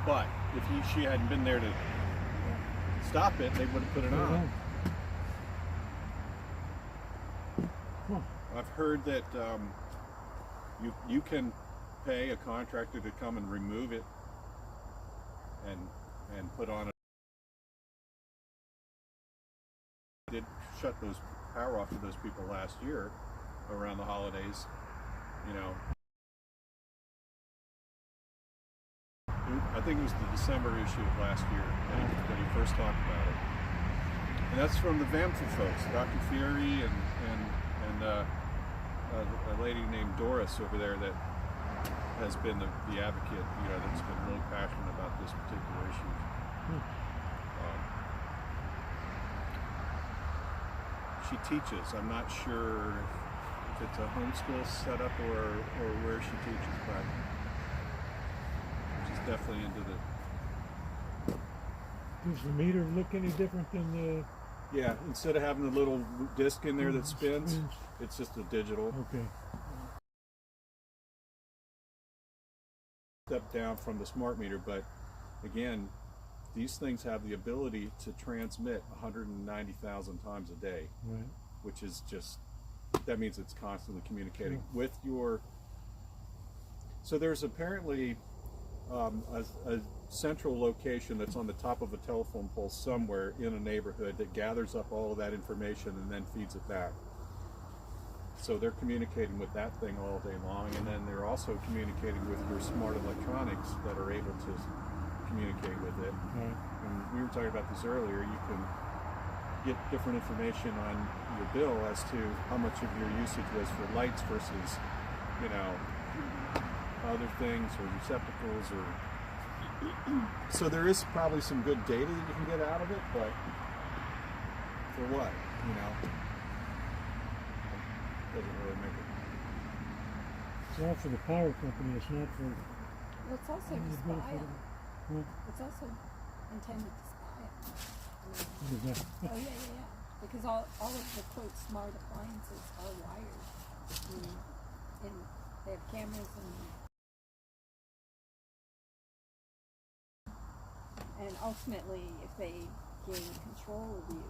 S1: But if she hadn't been there to stop it, they would have put it on.
S2: Huh.
S1: I've heard that you can pay a contractor to come and remove it and put on it. Did shut those power off to those people last year around the holidays, I think it was the December issue of last year when he first talked about it. And that's from the VAMFA folks, Dr. Fury and a lady named Doris over there that has been the advocate, that's been really passionate about this particular issue. She teaches. I'm not sure if if it's a homeschool setup or where she teaches, but she's definitely into the.
S2: Does the meter look any different than the?
S1: Yeah, instead of having a little disc in there that spins, it's just a digital.
S2: Okay.
S1: Step down from the smart meter, but again, these things have the ability to transmit 190,000 times a day,
S2: Right.
S1: which is just, that means it's constantly communicating with your. So there's apparently a central location that's on the top of a telephone pole somewhere in a neighborhood that gathers up all of that information and then feeds it back. So they're communicating with that thing all day long, and then they're also communicating with your smart electronics that are able to communicate with it.
S2: Right.
S1: And we were talking about this earlier. You can get different information on your bill as to how much of your usage was for lights versus, you know, other things or receptacles or. So there is probably some good data that you can get out of it, but for what, you know? Doesn't really make it.
S2: It's all for the power company. It's not for.
S6: Well, it's also to
S2: it's
S6: spy
S2: not for
S6: them.
S2: the-
S6: It's also intended to spy them.
S2: what is that?
S6: Oh yeah. Because all of the quote smart appliances are wired, and they have cameras and ultimately, if they gain control of you,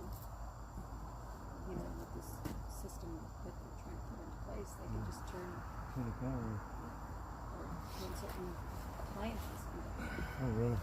S6: you know, with this system that they're trying to put into place, they can just turn
S2: For the power.
S6: or when certain appliances do that.
S2: Oh, really?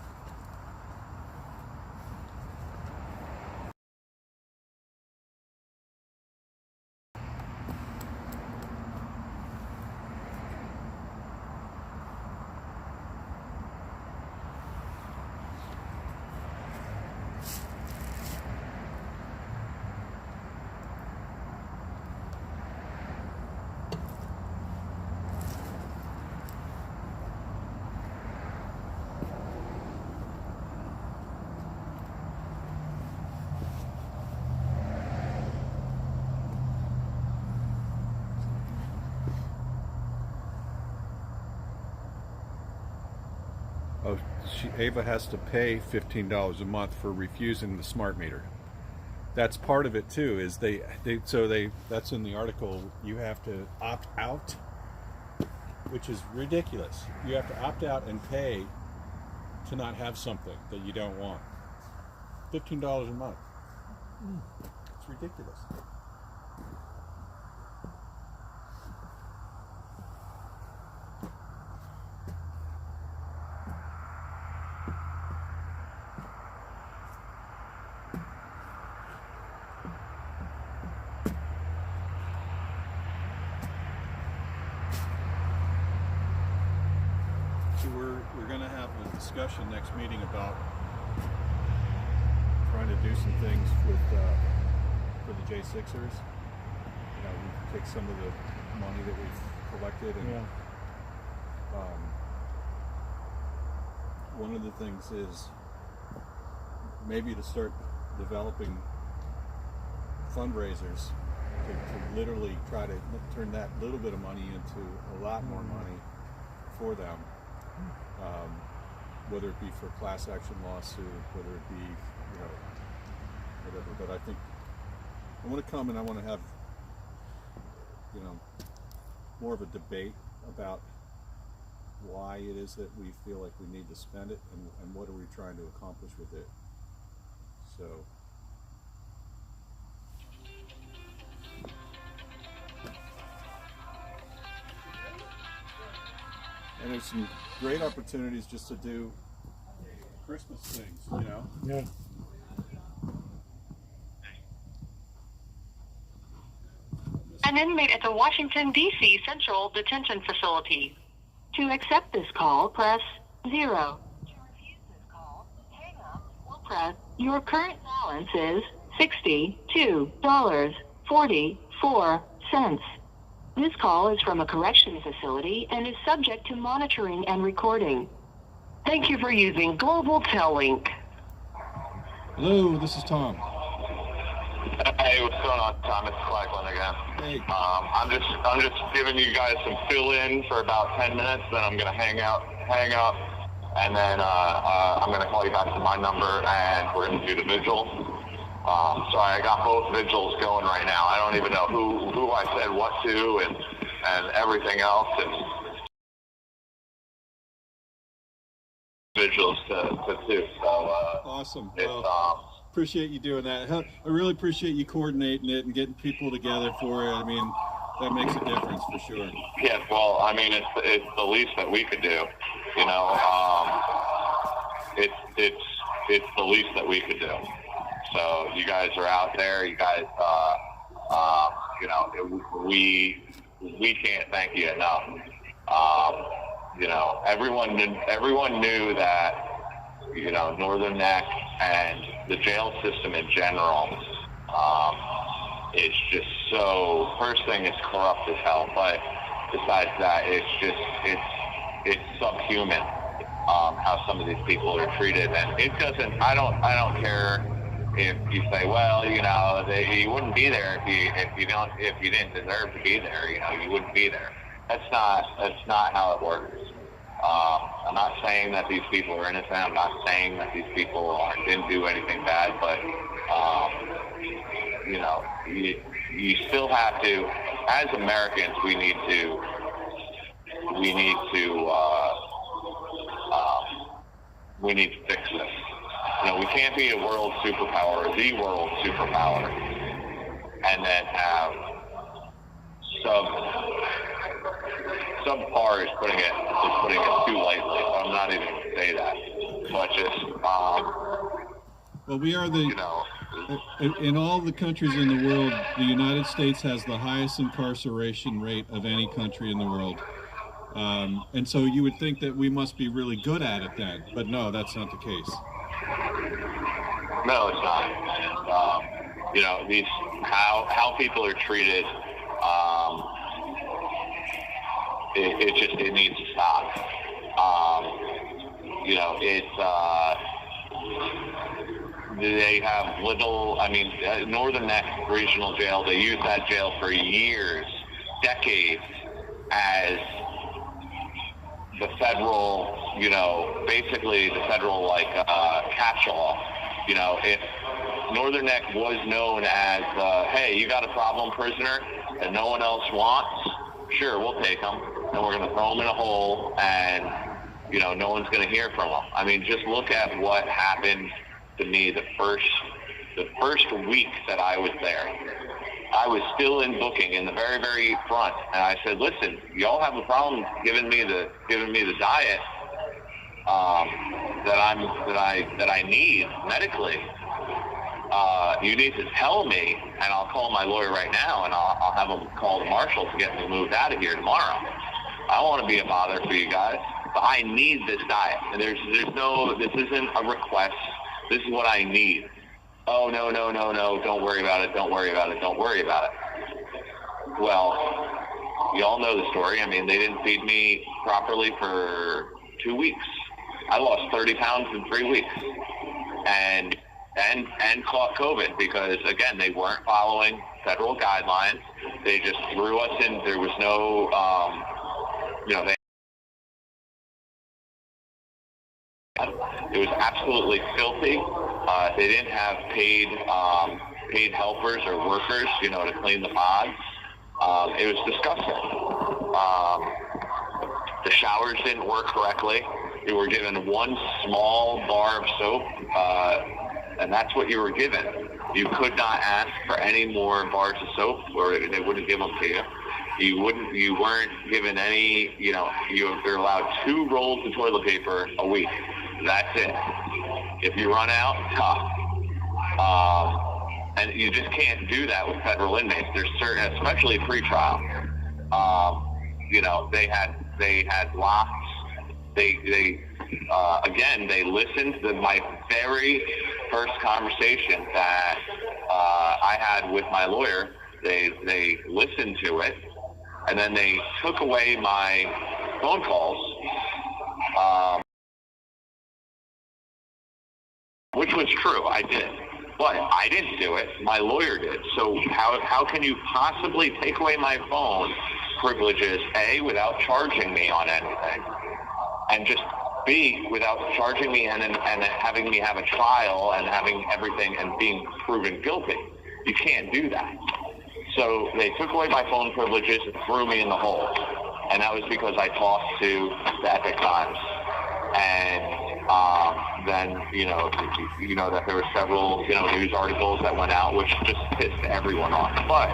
S1: Oh, Ava has to pay $15 a month for refusing the smart meter. That's part of it too. Is that's in the article. You have to opt out, which is ridiculous. You have to opt out and pay to not have something that you don't want. $15 a month. It's ridiculous. So we're going to have a discussion next meeting about trying to do some things with for the J6ers. You know, we take some of the money that we've collected and one of the things is maybe to start developing fundraisers to literally try to turn that little bit of money into a lot more money for them. Whether it be for class action lawsuit, whether it be, you know, whatever. But I think I want to come and I want to have, you know, more of a debate about why it is that we feel like we need to spend it and what are we trying to accomplish with it. So and there's some great opportunities just to do Christmas things, you know.
S2: Yeah.
S3: An inmate at the Washington, D.C. Central Detention Facility. To accept this call, press 0. To refuse this call, hang up or press. Your current balance is $62.44. This call is from a correction facility and is subject to monitoring and recording. Thank you for using Global Tel Link.
S1: Hello, this is Tom.
S4: Hey, what's going on, Thomas Clackland again?
S1: Hey.
S4: I'm just giving you guys some fill-in for about 10 minutes, then I'm gonna hang up, and then I'm gonna call you back to my number, and we're gonna do the vigil. So I got both vigils going right now. I don't even know who I said what to and everything else, and vigils to do. So
S1: Awesome.
S4: it's
S1: Well, appreciate you doing that. I really appreciate you coordinating it and getting people together for it. I mean, that makes a difference for sure.
S4: yeah. Well, I mean, it's the least that we could do. You know, it's the least that we could do. So you guys are out there. You guys, you know, we can't thank you enough. You know, everyone knew that, you know, Northern Neck and the jail system in general, it's just so, first thing, it's corrupt as hell, but besides that, it's subhuman, how some of these people are treated. And it doesn't, I don't care if you say, well, you know, you wouldn't be there if you didn't deserve to be there, you know, you wouldn't be there. That's not how it works. I'm not saying that these people are innocent. I'm not saying that these people didn't do anything bad, but you know, you still have to, as Americans, we need to fix this. You know, we can't be a world superpower, or the world superpower, and then have subpar is putting it too lightly. So I'm not even going to say that, but just
S1: Well, we are the,
S4: you know,
S1: in all the countries in the world, the United States has the highest incarceration rate of any country in the world. And so you would think that we must be really good at it then, but no, that's not the case.
S4: no, it's not. You know, these how people are treated. It needs to stop. You know, they have little, I mean, Northern Neck Regional Jail, they used that jail for years, decades, as the federal, you know, basically the federal, like, catch-all. You know, if Northern Neck was known as, hey, you got a problem prisoner that no one else wants, sure, we'll take them, and we're going to throw them in a hole, and, you know, no one's going to hear from them. I mean, just look at what happened to me the first week that I was there. I was still in booking in the very, very front, and I said, listen, y'all have a problem giving me the diet that I need medically. You need to tell me, and I'll call my lawyer right now, and I'll have him call the marshal to get me moved out of here tomorrow. I don't want to be a bother for you guys, but I need this diet. And this isn't a request. This is what I need. Oh, no, don't worry about it, don't worry about it. Well, you all know the story. I mean, they didn't feed me properly for 2 weeks. I lost 30 pounds in 3 weeks. And caught COVID because, again, they weren't following federal guidelines. They just threw us in. There was no, you know, it was absolutely filthy. They didn't have paid helpers or workers, you know, to clean the pods. It was disgusting. The showers didn't work correctly. You were given one small bar of soap, and that's what you were given. You could not ask for any more bars of soap, or they wouldn't give them to you. You weren't given any, you know, you're allowed 2 rolls of toilet paper a week. That's it. If you run out, tough. And you just can't do that with federal inmates. There's certain, especially pre-trial. You know, they had locks. Again, they listened to my very first conversation that I had with my lawyer. They listened to it, and then they took away my phone calls, which was true. I did. But I didn't do it. My lawyer did. So how can you possibly take away my phone privileges, A, without charging me on anything, and just B, without charging me and having me have a trial and having everything and being proven guilty? You can't do that. So they took away my phone privileges and threw me in the hole. And that was because I talked to the Epic Times. And then, that there were several, news articles that went out, which just pissed everyone off. But,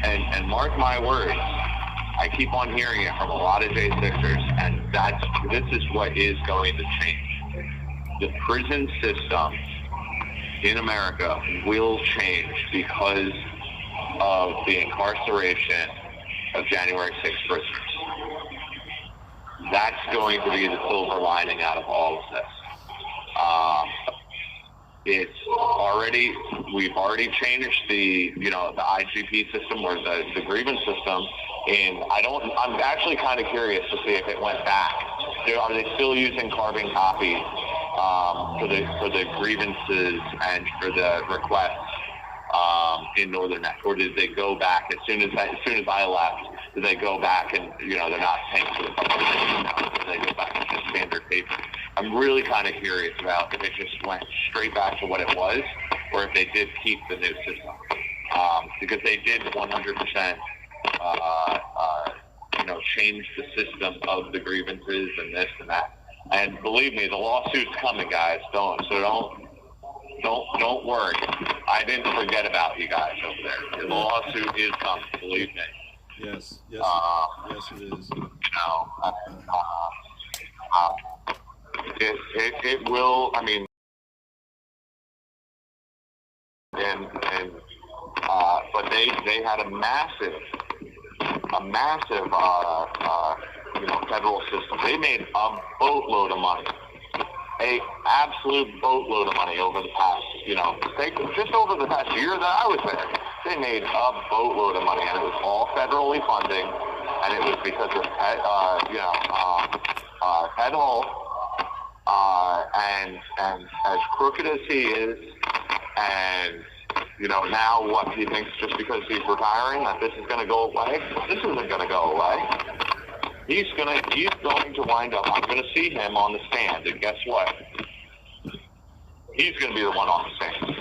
S4: and mark my words, I keep on hearing it from a lot of J6ers, and this is what is going to change. The prison system in America will change because of the incarceration of January 6th prisoners. That's going to be the silver lining out of all of this. We've already changed the IGP system or the grievance system. And I'm actually kind of curious to see if it went back. Are they still using carbon copies for the grievances and for the requests in Northern Neck, or did they go back as soon as I left? Did they go back and they're not paying for the public now? Did they go back to just standard paper? I'm really kind of curious about if it just went straight back to what it was, or if they did keep the new system, because they did 100%. Change the system of the grievances and this and that. And believe me, the lawsuit's coming, guys. Don't worry. I didn't forget about you guys over there. The lawsuit is coming. Believe me.
S1: Yes, it is.
S4: It will. I mean, but they had a massive federal system. They made a boatload of money, a absolute boatload of money over the past, just over the past year that I was there. They made a boatload of money, and it was all federally funding, and it was because of Ted Hull, and as crooked as he is, and now what he thinks just because he's retiring that this is going to go away. This isn't going to go away. He's going to wind up. I'm going to see him on the stand, and guess what? He's going to be the one on the stand.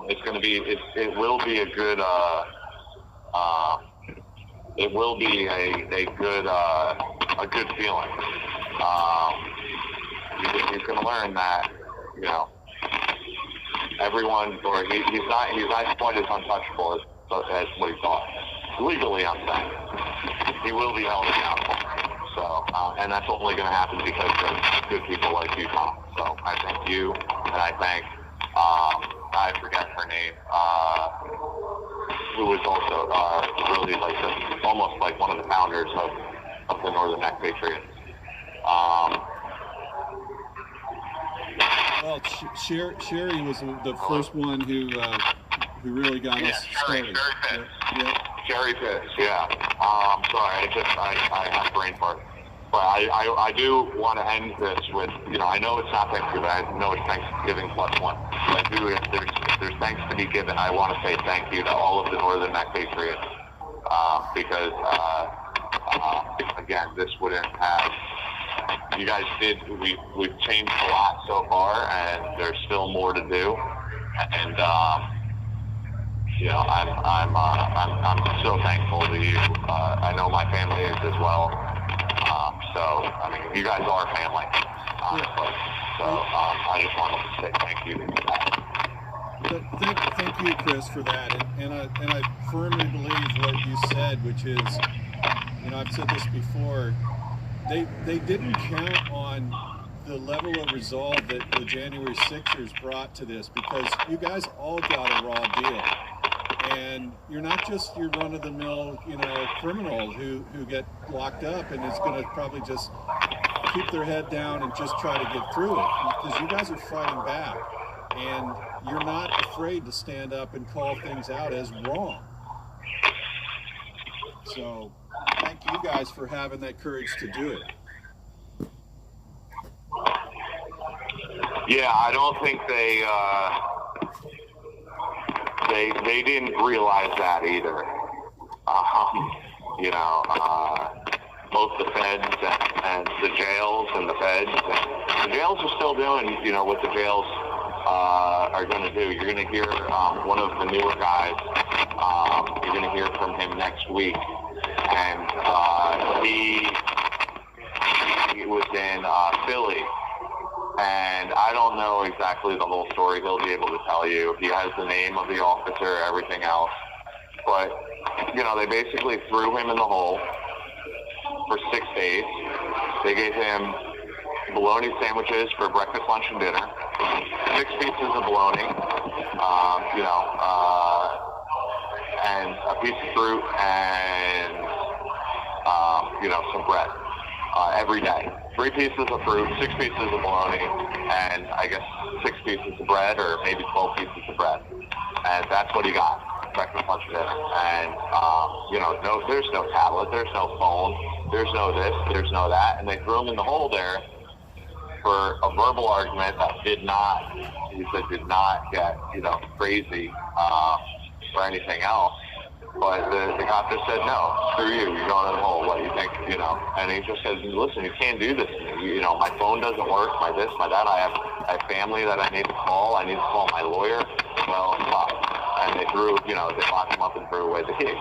S4: It's going to be. It will be a good. It will be a good feeling. He's going to learn that. Everyone, or he's not quite as untouchable as what he thought. Legally, I'm saying. He will be held accountable. So, and that's only going to happen because of good people like you, Tom. So I thank you, and I thank, I forget her name, who was also really almost like one of the founders of the Northern Neck Patriots.
S1: Well, Sherry was the first one who really got us started.
S4: Sherry Pitts, yeah. Sorry, I had brain fart. But I do want to end this with, I know it's not Thanksgiving, I know it's Thanksgiving +1. But if there's thanks to be given, I want to say thank you to all of the Northern Neck Patriots, because, again, this wouldn't have, you guys we've changed a lot so far, and there's still more to do. And, I'm so thankful to you. I know my family is as well. So, I mean, you guys are family, honestly. So, I just wanted to say thank you to you.
S1: Thank you, Chris, for that. And I firmly believe what you said, which is, I've said this before, they didn't count on the level of resolve that the January 6ers brought to this, because you guys all got a raw deal. And you're not just your run-of-the-mill, criminal who get locked up and is going to probably just keep their head down and just try to get through it, because you guys are fighting back, and you're not afraid to stand up and call things out as wrong. So thank you guys for having that courage to do it.
S4: Yeah, I don't think they didn't realize that either. You know, both the feds and the jails and the feds. And the jails are still doing, you know, what the jails are going to do. You're going to hear one of the newer guys. You're going to hear from him next week, and he was in Philly. And I don't know exactly the whole story. He'll be able to tell you. He has the name of the officer, everything else. But, you know, they basically threw him in the hole for 6 days. They gave him bologna sandwiches for breakfast, lunch, and dinner. 6 pieces of bologna, and a piece of fruit and, some bread every day. 3 pieces of fruit, 6 pieces of bologna, and I guess 6 pieces of bread or maybe 12 pieces of bread. And that's what he got, breakfast, lunch, and dinner. And, there's no tablet, there's no phone, there's no this, there's no that. And they threw him in the hole there for a verbal argument that did not get, crazy or anything else. But the cop just said, no, screw you, you're going in the hole, what do you think, And he just says, listen, you can't do this to me. My phone doesn't work, my this, my that. I have family that I need to call. I need to call my lawyer. Well, fuck. And they they locked him up and threw away the key.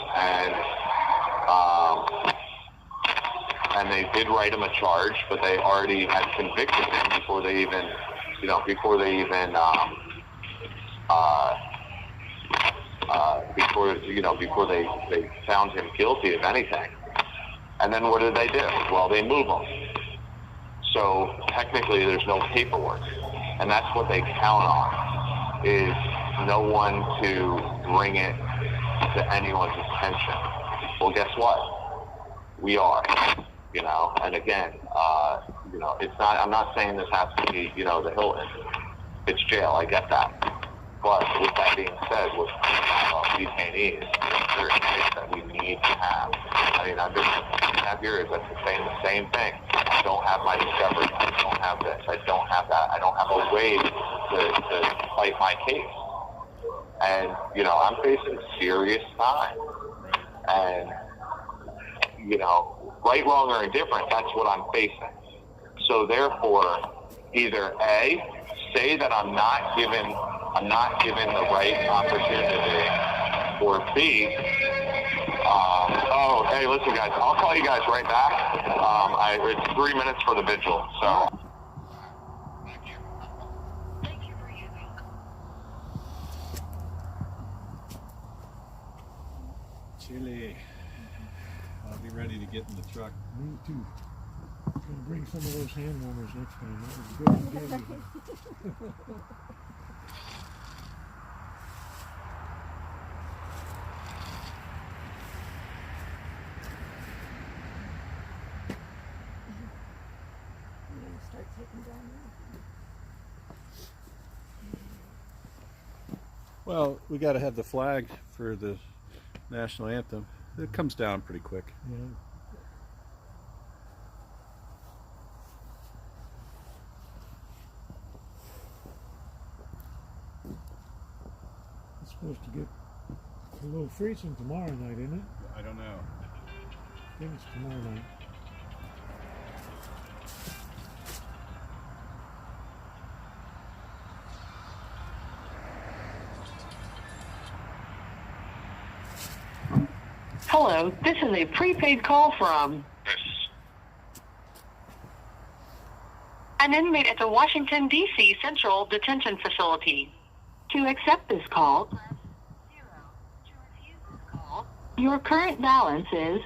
S4: And they did write him a charge, but they already had convicted him before they even before they found him guilty of anything. And then what did they do? Well, they move him. So technically there's no paperwork. And that's what they count on, is no one to bring it to anyone's attention. Well, guess what? We are, and again, it's not, I'm not saying this has to be, the Hilton. It's jail, I get that. But with that being said, with detainees, there are things that we need to have. I mean, I've been 2.5 years, I've been saying the same thing. I don't have my discovery. I don't have this. I don't have that. I don't have a way to fight my case. And, I'm facing serious time. And, right, wrong, or indifferent, that's what I'm facing. So therefore, either A, say that I'm not given the right opportunity, or B, hey, listen, guys, I'll call you guys right back. It's 3 minutes for the vigil, so.
S1: Chile. I'll be ready to get in the truck.
S2: Me too. I'm going to bring some of those hand warmers next time. That was good and heavy.
S6: Start taking down
S1: Well, we got to have the flag for the national anthem. It comes down pretty quick.
S2: Yeah. It's supposed to get below freezing tomorrow night, isn't it?
S1: I don't know.
S2: I think it's tomorrow night.
S3: Hello, this is a prepaid call from an inmate at the Washington, D.C. Central Detention Facility. To accept this call, press 0. To refuse this call, your current balance is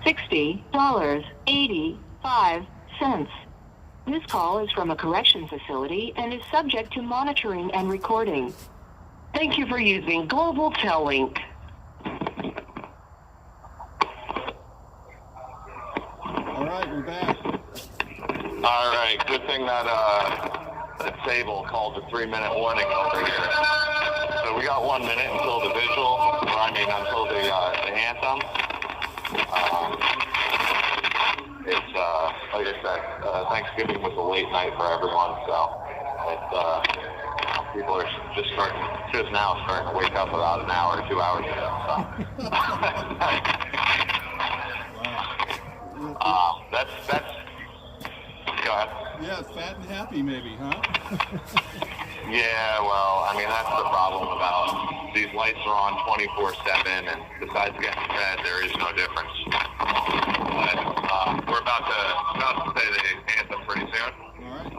S3: $60.85. This call is from a correction facility and is subject to monitoring and recording. Thank you for using Global Tellink.
S1: All right, we're back.
S4: All right, good thing that Sable called the 3-minute warning over here. So we got 1 minute until the vigil, until the anthem. It's like I said, Thanksgiving was a late night for everyone, so people are just now starting to wake up about an hour, 2 hours ago. So. That's. Go ahead.
S1: Yeah, fat and happy, maybe, huh?
S4: Yeah, well, I mean, that's the problem about these lights are on 24/7, and besides getting fed, there is no difference. But we're about to say the anthem pretty soon.
S1: All right.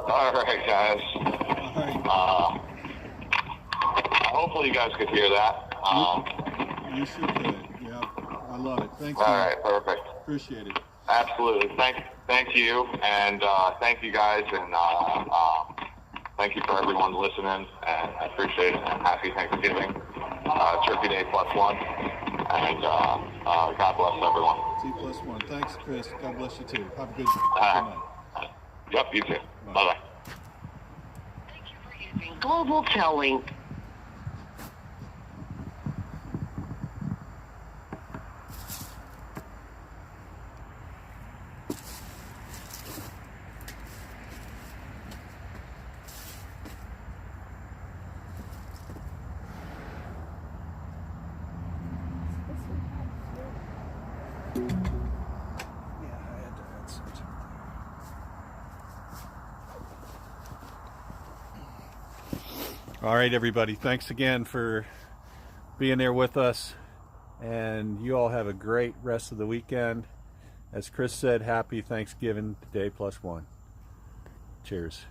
S4: All right, guys. Hopefully you guys could hear that.
S1: You sure could. Yeah, I love it. Thanks.
S4: All right, perfect.
S1: Appreciate it.
S4: Absolutely. Thank you, and thank you guys, and thank you for everyone listening, and I appreciate it. And happy Thanksgiving, Turkey Day +1, and God bless everyone.
S1: T+1. Thanks, Chris. God bless you too. Have a good night.
S4: Yep, you too. Bye-bye.
S3: Thank you for using Global Tel Link.
S1: All right, everybody. Thanks again for being there with us. And you all have a great rest of the weekend. As Chris said, happy Thanksgiving Day +1. Cheers.